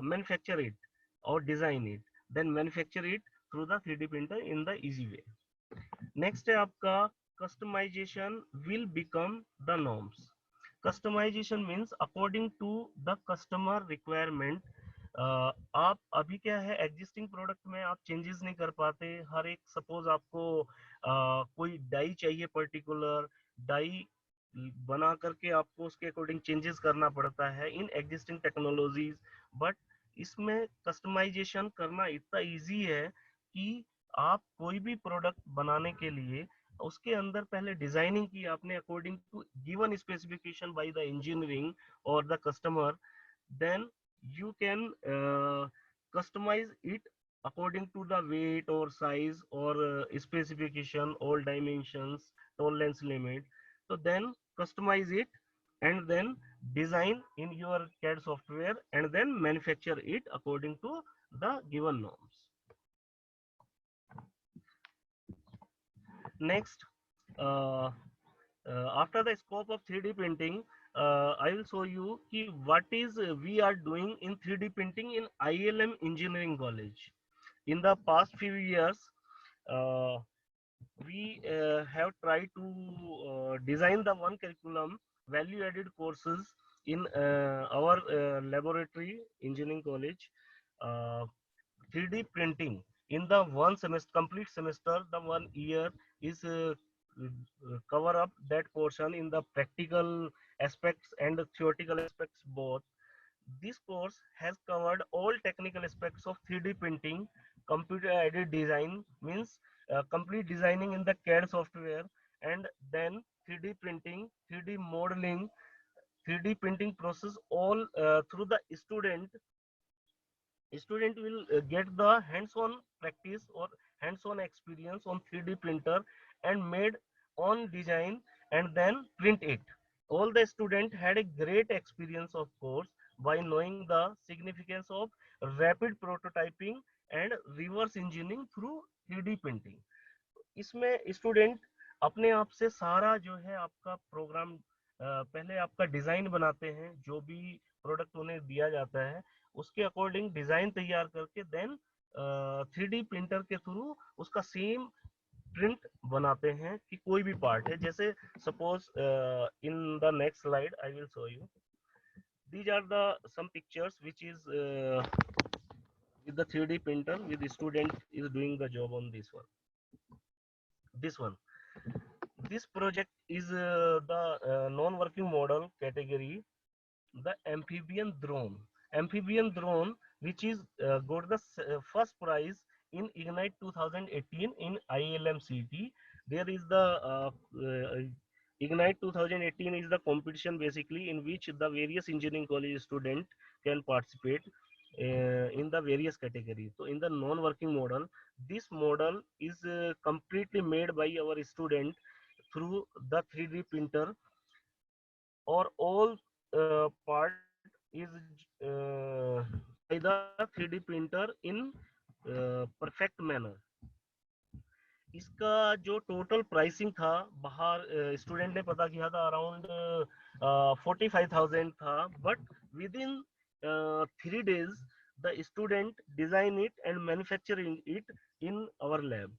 manufacture it और design it, then manufacture it through the 3D printer in the easy way. Next है आपका customisation will become the norms. Customisation means according to the customer requirement. आप अभी क्या है, existing product में आप changes नहीं कर पाते। हर एक सपोज आपको कोई डाई चाहिए, पर्टिकुलर डाई बना करके आपको उसके अकॉर्डिंग चेंजेस करना पड़ता है इन एग्जिस्टिंग टेक्नोलॉजीज। बट इसमें कस्टमाइजेशन करना इतना इजी है कि आप कोई भी प्रोडक्ट बनाने के लिए उसके अंदर पहले डिजाइनिंग की आपने according to given specification by the engineering और the customer, then you can customize it according to the weight or size or specification, all dimensions, tolerance limit. So then customize it and then design in your CAD software and then manufacture it according to the given norms. Next, after the scope of 3D printing, I will show you ki what is we are doing in 3D printing in ILM Engineering College. In the past few years, uh, we have tried to design the one curriculum value added courses in our laboratory engineering college. 3D printing in the one semester, complete semester, the 1 year is cover up that portion in the practical aspects and the theoretical aspects both. This course has covered all technical aspects of 3D printing, computer aided design means complete designing in the CAD software, and then 3D printing, 3D modeling, 3D printing process, all through the student will get the hands-on practice or hands-on experience on 3D printer and made on design and then print it. All the student had a great experience of course by knowing the significance of rapid prototyping and reverse engineering through 3D printing. इसमें student अपने आप से सारा जो है आपका programme पहले आपका डिजाइन बनाते हैं, जो भी प्रोडक्ट उन्हें दिया जाता है उसके अकॉर्डिंग डिजाइन तैयार करके देन 3D प्रिंटर के थ्रू उसका सेम प्रिंट बनाते हैं कि कोई भी पार्ट है। जैसे suppose in the next slide I will show you, these are the some pictures which is with the 3D printer with the student is doing the job on this one. this project is the non-working model category, the amphibian drone. Amphibian drone, which is got the first prize in Ignite 2018 in ILMCT. There is the Ignite 2018 is the competition basically in which the various engineering college student can participate in the various categories. So in the non-working model, this model is completely made by our student through the 3D printer, or all part is by the 3D printer in perfect manner. इसका जो total pricing था बाहर student ने पता किया था around 45,000 था, but with in 3 days the student design it and manufacturing it in our lab.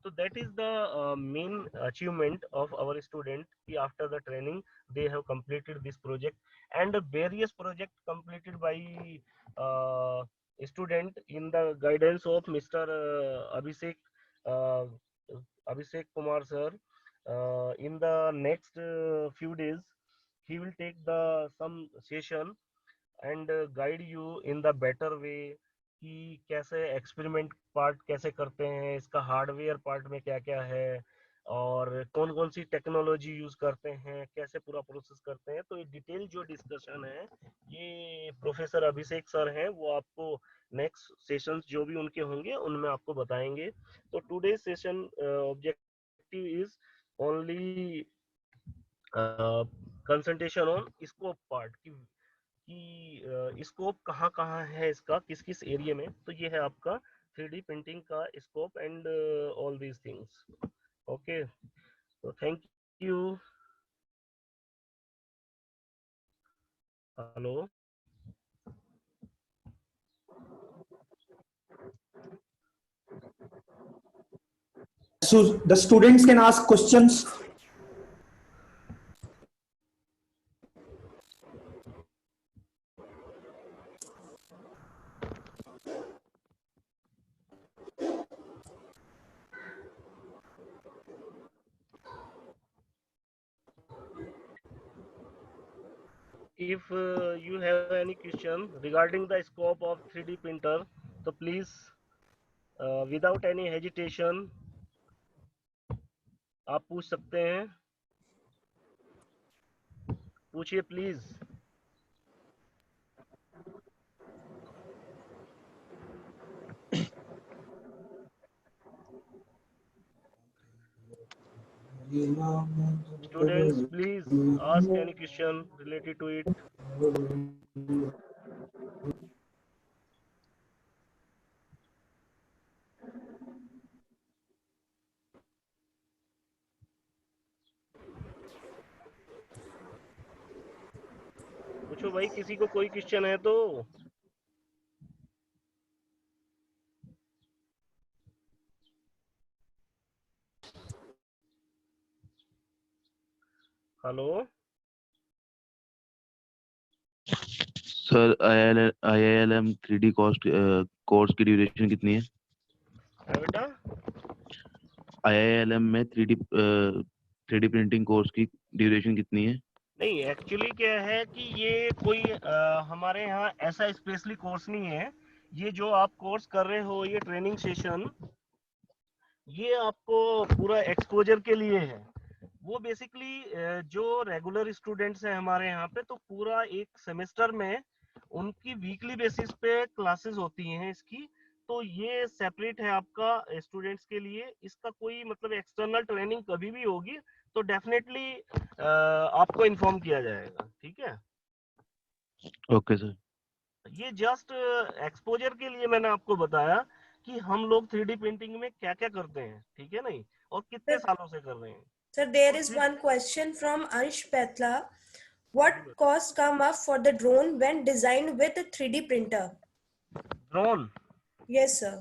So that is the main achievement of our student. After the training they have completed this project, and various project completed by uh, student in the guidance of Mr. Uh, Abhishek Kumar sir. In the next few days he will take the some session and guide you in the better way कि कैसे experiment part कैसे करते हैं, इसका hardware part में क्या क्या है, और कौन कौन सी टेक्नोलॉजी यूज करते हैं, कैसे पूरा प्रोसेस करते हैं। तो ये डिटेल जो डिस्कशन है ये प्रोफेसर अभिषेक सर हैं, वो आपको नेक्स्ट सेशंस जो भी उनके होंगे उनमें आपको बताएंगे। तो today session objective is only concentration on scope part कि स्कोप कहाँ कहाँ है इसका, किस किस एरिया में। तो ये है आपका 3D प्रिंटिंग का scope and all these things. Okay, तो thank you. Hello, So the students can ask questions. if you have any question regarding the scope of 3D printer, तो please without any hesitation आप पूछ सकते हैं, पूछिए please. Students, please ask any question related to it. पूछो भाई, किसी को कोई क्वेश्चन है तो। Hello sir, IILM 3D course की ड्यूरेशन कितनी है? बेटा, IILM में 3D प्रिंटिंग कोर्स की ड्यूरेशन कितनी है? नहीं, एक्चुअली क्या है कि ये कोई हमारे यहाँ ऐसा स्पेशली कोर्स नहीं है। ये जो आप कोर्स कर रहे हो, ये ट्रेनिंग सेशन, ये आपको पूरा एक्सपोजर के लिए है। वो बेसिकली जो रेगुलर स्टूडेंट्स हैं हमारे यहाँ पे, तो पूरा एक सेमेस्टर में उनकी वीकली बेसिस पे क्लासेस होती हैं इसकी। तो ये सेपरेट है आपका स्टूडेंट्स के लिए। इसका कोई मतलब एक्सटर्नल ट्रेनिंग कभी भी होगी तो डेफिनेटली आपको इन्फॉर्म किया जाएगा, ठीक है। Okay sir. ये जस्ट एक्सपोजर के लिए मैंने आपको बताया कि हम लोग 3D प्रिंटिंग में क्या क्या करते हैं, ठीक है नहीं, और कितने सालों से कर रहे हैं। Sir, there is one question from Ansh Petla. What costs come up for the drone when designed with a 3D printer? Drone, Yes, sir.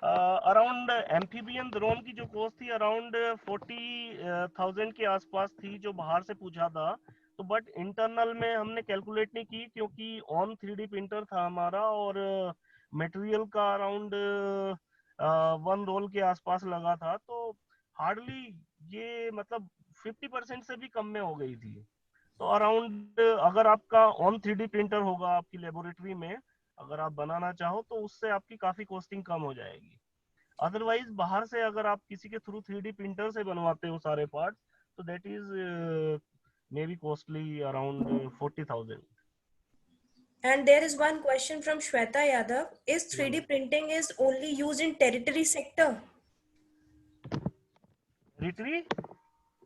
Around amphibian drone की जो कॉस्ट थी अराउंड 40,000 के आसपास थी, जो बाहर से पूछा था। तो बट इंटरनल में हमने कैलकुलेट नहीं की क्योंकि ऑन 3D प्रिंटर था हमारा, और मटेरियल का अराउंड 1 रोल के आसपास लगा था। तो हार्डली ये मतलब 50% से भी कम में हो गई थी। तो अराउंड अगर आपका ऑन 3D प्रिंटर होगा आपकी लेबोरेटरी में, अगर आप बनाना चाहो तो उससे आपकी काफी कॉस्टिंग कम हो जाएगी। अदरवाइज बाहर से अगर आप किसी के थ्रू 3D प्रिंटर से बनवाते हो सारे पार्ट, तो that is may be costly around 40,000। And there is one question from Shweta Yadav. Is 3D printing is only used in territory sector?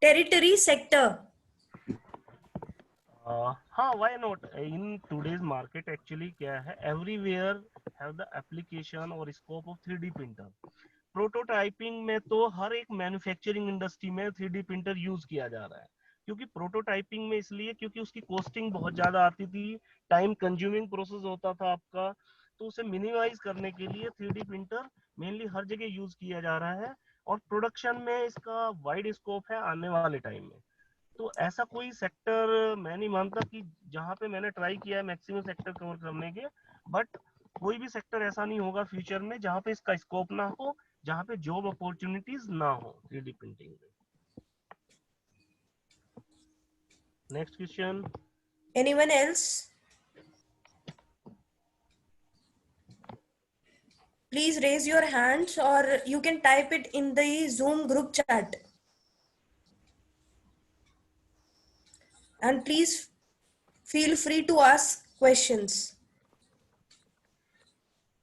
Territory sector. हाँ, why not? In today's market actually क्या है, everywhere have the application और scope of 3D printer. Prototyping में तो हर एक manufacturing industry में 3D printer use किया जा रहा है, क्योंकि प्रोटोटाइपिंग में इसलिए क्योंकि उसकी कॉस्टिंग बहुत ज्यादा आती थी, टाइम कंज्यूमिंग प्रोसेस होता था आपका, तो उसे मिनिमाइज करने के लिए 3D प्रिंटर मेनली हर जगह यूज किया जा रहा है। और प्रोडक्शन में इसका वाइड स्कोप है आने वाले टाइम में। तो ऐसा कोई सेक्टर मैं नहीं मानता कि जहाँ पे मैंने ट्राई किया है मैक्सिमम सेक्टर कवर करने के, बट कोई भी सेक्टर ऐसा नहीं होगा फ्यूचर में जहाँ पे इसका स्कोप ना हो, जहाँ पे जॉब अपॉर्चुनिटीज ना हो 3D प्रिंटिंग में। Next question. Anyone else? Please raise your hands or you can type it in the Zoom group chat. And please feel free to ask questions.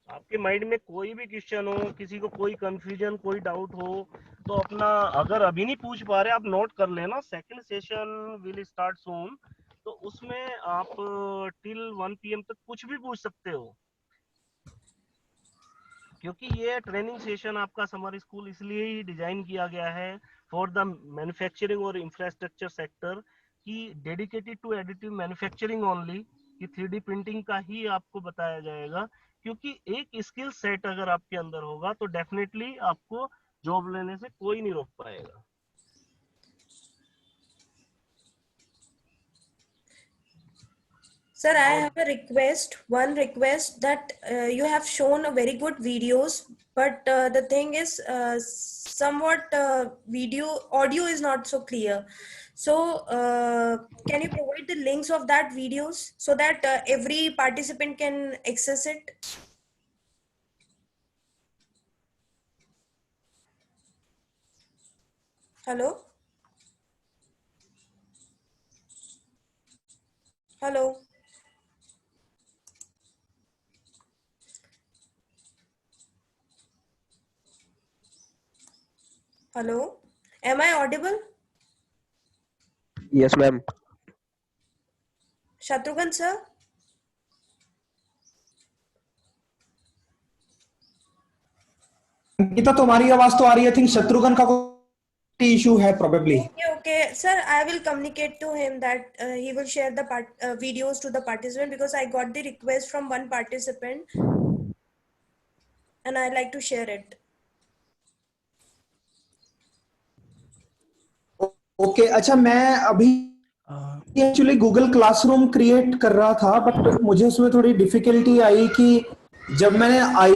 आपके माइंड में कोई भी क्वेश्चन हो, किसी को कोई कंफ्यूजन कोई डाउट हो, तो अपना अगर अभी नहीं पूछ पा रहे आप नोट कर लेना। सेकंड सेशन विल स्टार्ट सून, तो उसमें आप टिल 1 PM तक कुछ भी पूछ सकते हो, क्योंकि ये ट्रेनिंग सेशन आपका समर स्कूल इसलिए ही डिजाइन किया गया है फॉर द मैन्युफैक्चरिंग और इंफ्रास्ट्रक्चर सेक्टर, की dedicated to additive manufacturing only, कि 3D प्रिंटिंग का ही आपको बताया जाएगा। क्योंकि एक स्किल सेट अगर आपके अंदर होगा तो डेफिनेटली आपको जॉब लेने से कोई नहीं रोक पाएगा। Sir, I have a request, one request that you have shown a very good videos, but the thing is somewhat audio is not so clear. So can you provide the links of that videos so that every participant can access it? Hello? Hello? Hello? Am I audible? Yes, ma'am. Shatrughan sir? Ankita तुम्हारी आवाज तो आ रही है। Think Shatrughan का कोई issue है probably. Okay, sir, I will communicate to him that he will share the videos to the participant, because I got the request from one participant and I like to share it. Okay अच्छा, मैं अभी actually Google classroom create कर रहा था, but मुझे उसमें थोड़ी difficulty आई कि जब मैंने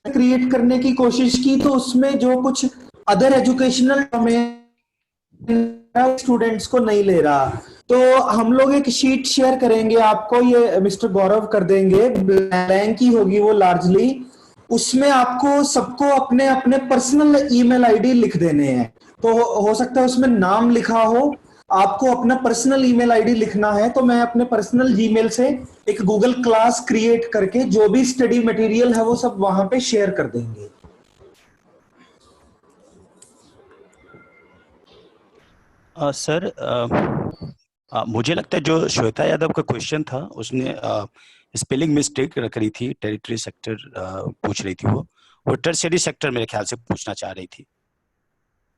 क्रिएट करने की कोशिश की तो उसमें जो कुछ अदर एजुकेशनल स्टूडेंट्स को नहीं ले रहा। तो हम लोग एक शीट शेयर करेंगे आपको, ये मिस्टर गौरव कर देंगे, ब्लैंक ही होगी वो लार्जली। उसमें आपको सबको अपने अपने पर्सनल ईमेल आईडी लिख देने हैं। तो हो सकता है उसमें नाम लिखा हो, आपको अपना पर्सनल ईमेल आईडी लिखना है। तो मैं अपने पर्सनल जीमेल से एक गूगल क्लास क्रिएट करके जो भी स्टडी मटेरियल है वो सब वहां पे शेयर कर देंगे। सर मुझे लगता है जो श्वेता यादव का क्वेश्चन था उसने स्पेलिंग मिस्टेक करी थी, टेरिटरी सेक्टर पूछ रही थी, वो टर्शियरी सेक्टर मेरे ख्याल से पूछना चाह रही थी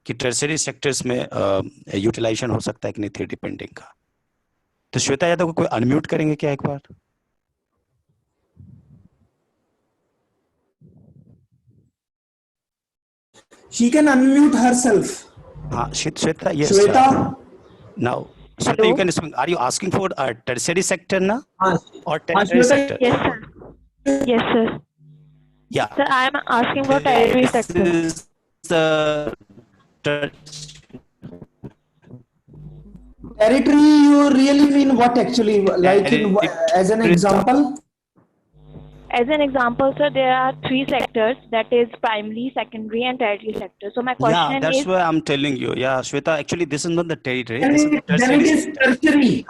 कि टर्शियरी सेक्टर्स में यूटिलाइजेशन हो सकता है कि नहीं 3D प्रिंटिंग का। तो श्वेता यादव को कोई अनम्यूट करेंगे क्या एक बार? She can unmute herself. हाँ Shweta, yes. Shweta? Now, Shweta, you can speak. Are you asking for a tertiary sector now हाँ, or tertiary sector? Yes, sir. Yes, sir. Yeah. Sir, I am asking for territory This sector. is the Territory, you really mean what actually? Like in as an example? As an example, sir, there are 3 sectors, that is primary, secondary, and tertiary sector. So my Yeah, question that's is, why I'm telling you. Yeah, Shweta, actually, this is not the territory. Then This is the then tertiary it is sector. tertiary.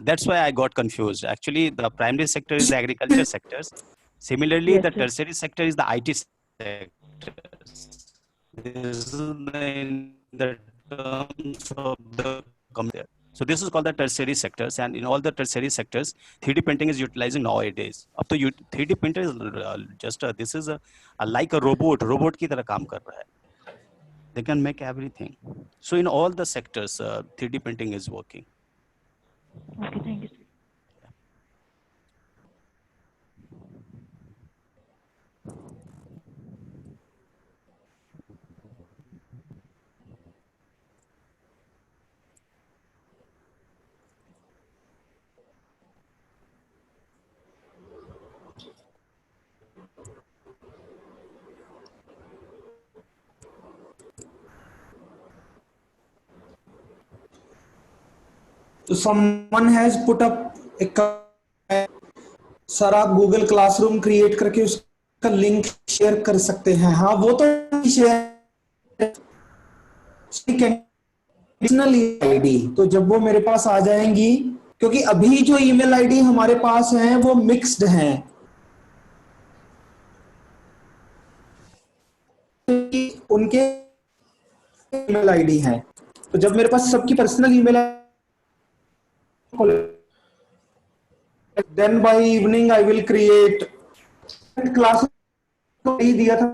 That's why I got confused. Actually, the primary sector is the agriculture sectors. Similarly, yes, the sir. tertiary sector is the IT sectors. This is in the terms of the computer. So this is called the tertiary sectors, and in all the tertiary sectors, 3D printing is utilizing nowadays. Up to you, 3D printer is just this is like a robot की तरह काम कर रहा है. They can make everything. So in all the sectors, 3D printing is working. Okay, thank you, sir. So someone has put up sir आप Google classroom create करके उसका link share कर सकते हैं. हाँ वो तो शेयर आईडी, तो जब वो मेरे पास आ जाएंगी, क्योंकि अभी जो ईमेल आईडी हमारे पास हैं वो मिक्स्ड हैं, उनके ईमेल आईडी हैं, तो जब मेरे पास सबकी personal email, then by evening I will create class. दिया था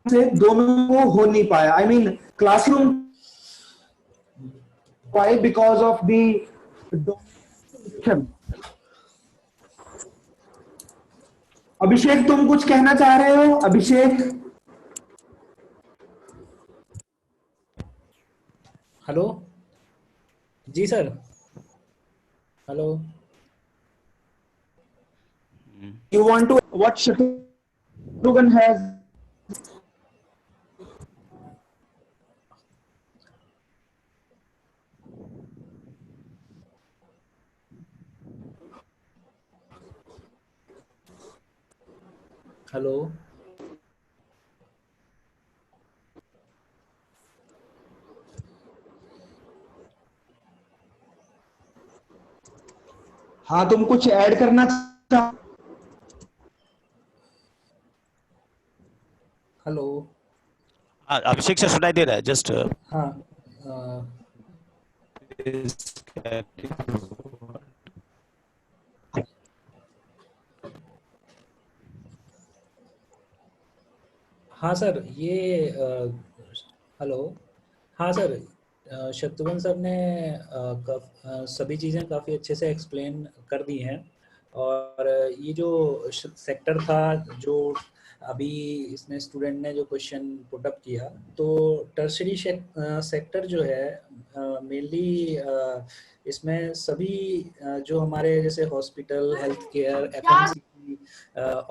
से दोनों को हो नहीं पाया. आई मीन क्लासरूम पाए बिकॉज ऑफ दी. अभिषेक तुम कुछ कहना चाह रहे हो? Abhishek, hello ji sir. Hello, you want to what Shatrughan has? Hello. हाँ तुम कुछ ऐड करना चाह? हेलो. Abhishek sir, सुनाई दे रहा है? Just हाँ. हाँ सर, ये हेलो. हाँ सर, शत्रुघ्न सर ने सभी चीज़ें काफ़ी अच्छे से एक्सप्लेन कर दी हैं. और ये जो सेक्टर था, जो अभी इसने स्टूडेंट ने जो क्वेश्चन पुटअप किया, तो टर्शरी सेक्टर जो है मेनली इसमें सभी जो हमारे जैसे hospital, health care, FMCG,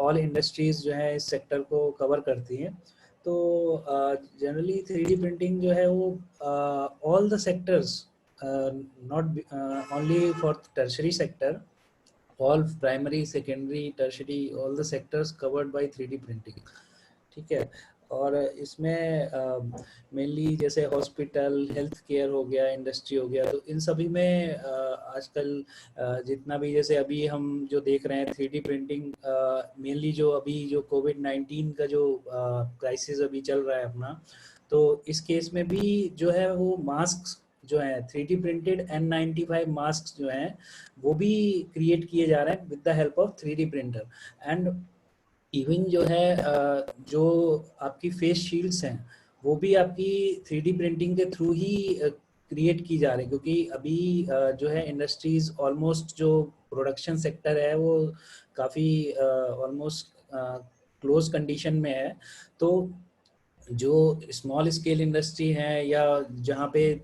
all industries जो है इस सेक्टर को कवर करती हैं. तो जनरली 3D प्रिंटिंग जो है वो all the sectors, not only for tertiary sector, all primary, secondary, tertiary, all the sectors covered by 3D printing. ठीक है. और इसमें मेनली जैसे हॉस्पिटल, हेल्थ केयर हो गया, इंडस्ट्री हो गया, तो इन सभी में आजकल जितना भी जैसे अभी हम जो देख रहे हैं 3D प्रिंटिंग, मेनली जो अभी जो कोविड-19 का जो क्राइसिस अभी चल रहा है अपना, तो इस केस में भी जो है वो मास्क जो है 3D प्रिंटेड N95 मास्क जो हैं वो भी क्रिएट किए जा रहे हैं with the help of 3D printer. And even जो है जो आपकी फेस शील्ड्स हैं वो भी आपकी 3D प्रिंटिंग के थ्रू ही क्रिएट की जा रही है, क्योंकि अभी जो है इंडस्ट्रीज ऑलमोस्ट जो प्रोडक्शन सेक्टर है वो काफ़ी ऑलमोस्ट क्लोज कंडीशन में है. तो जो स्मॉल स्केल इंडस्ट्री है या जहाँ पे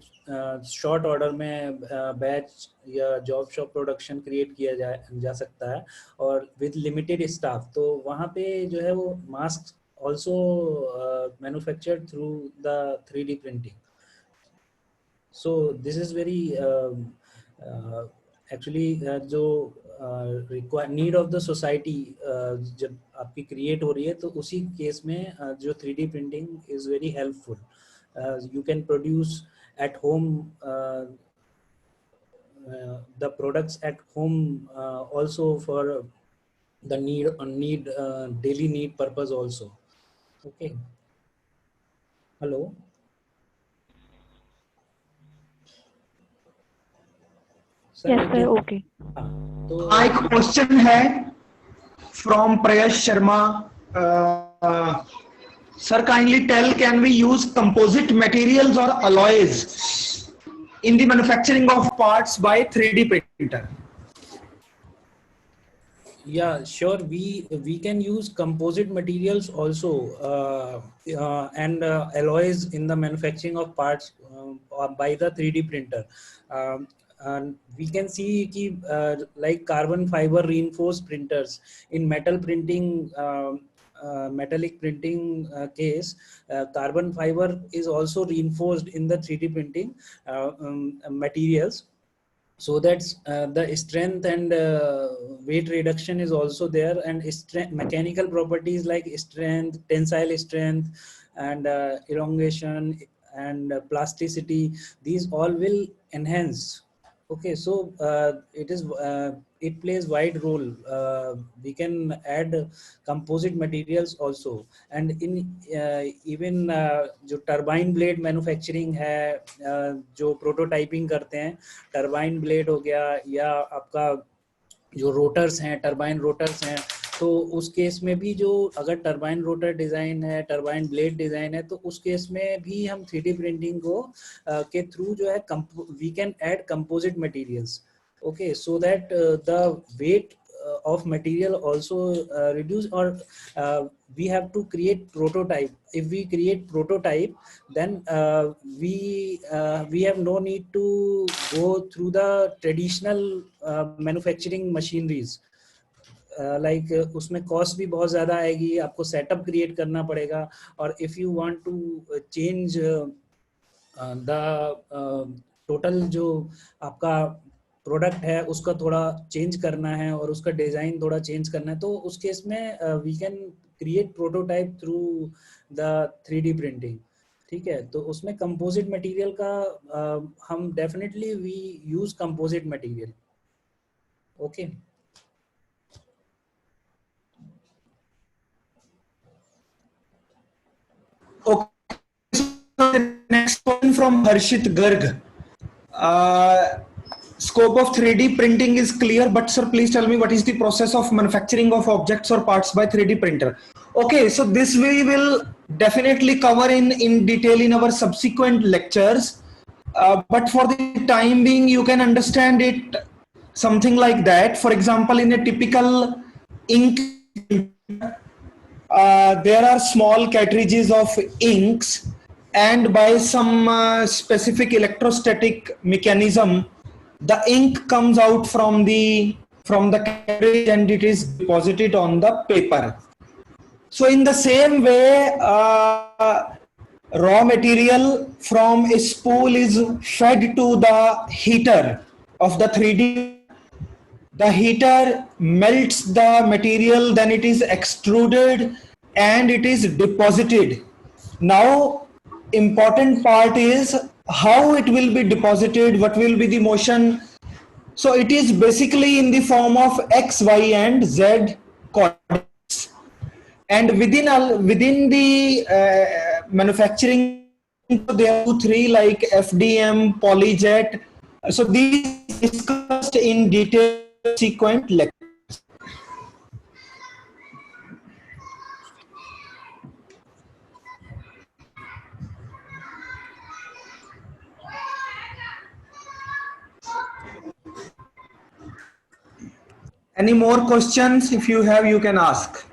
शॉर्ट ऑर्डर में बैच या जॉब शॉप प्रोडक्शन क्रिएट किया जा सकता है और विद लिमिटेड स्टाफ, तो वहाँ पे जो है वो mask also manufactured through the 3D printing. So this is very actually जो नीड ऑफ द सोसाइटी जब आपकी क्रिएट हो रही है तो उसी केस में जो 3D printing is very helpful. You can produce at home the products at home also for the need daily need purpose also. Okay. Hello. Yes, sir. Okay. तो हाँ, एक क्वेश्चन है from Prayash Sharma. Sir, kindly tell, can we use composite materials or alloys in the manufacturing of parts by 3D printer? Yeah, sure. We can use composite materials also and alloys in the manufacturing of parts by the 3D printer. And we can see like carbon fiber reinforced printers in metal printing. Metallic printing case, carbon fiber is also reinforced in the 3D printing materials, so that the strength and weight reduction is also there, and mechanical properties like strength, tensile strength, and elongation and plasticity, these all will enhance. Okay, so it plays wide role. We can add composite materials also, and in even जो turbine blade manufacturing है, जो prototyping करते हैं, turbine blade हो गया या आपका जो रोटर्स हैं, टरबाइन रोटर्स हैं, तो उस केस में भी जो अगर टरबाइन रोटर डिजाइन है, टरबाइन ब्लेड डिजाइन है, तो उस केस में भी हम 3D प्रिंटिंग को के थ्रू जो है we can add composite materials. Okay, so that the weight of material also reduce, or we have to create prototype. If we create prototype, then we have no need to go through the traditional manufacturing machineries. Like उसमें cost भी बहुत ज़्यादा आएगी, आपको setup create करना पड़ेगा, और if you want to change the total जो आपका प्रोडक्ट है उसका थोड़ा चेंज करना है और उसका डिज़ाइन थोड़ा चेंज करना है, तो उस केस में we can create prototype through the 3D printing. ठीक है, तो उसमें कंपोजिट मटेरियल का हम definitely we use composite material. Okay. Okay, so the next one from Harshit Garg. Scope of 3D printing is clear, but sir, please tell me what is the process of manufacturing of objects or parts by 3D printer? Okay, so this we will definitely cover in detail in our subsequent lectures. But for the time being, you can understand it something like that. For example, in a typical ink, there are small cartridges of inks, and by some specific electrostatic mechanism, the ink comes out from the cartridge and it is deposited on the paper. So in the same way, raw material from a spool is fed to the heater of the 3D. The heater melts the material, then it is extruded and it is deposited. Now, important part is how it will be deposited, what will be the motion. So it is basically in the form of X, Y and Z coordinates. And within the manufacturing, there are three like FDM, PolyJet. So these discussed in detail subsequent lectures. Any more questions? If you have, you can ask.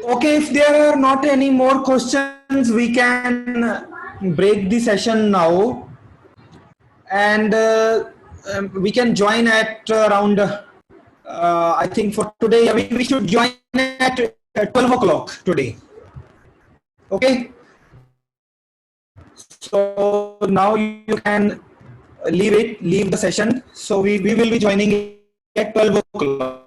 Okay, if there are not any more questions, we can break the session now, and we can join at around. I think for today we should join at 12 o'clock today. Okay. So now you can leave the session. So we will be joining at 12 o'clock.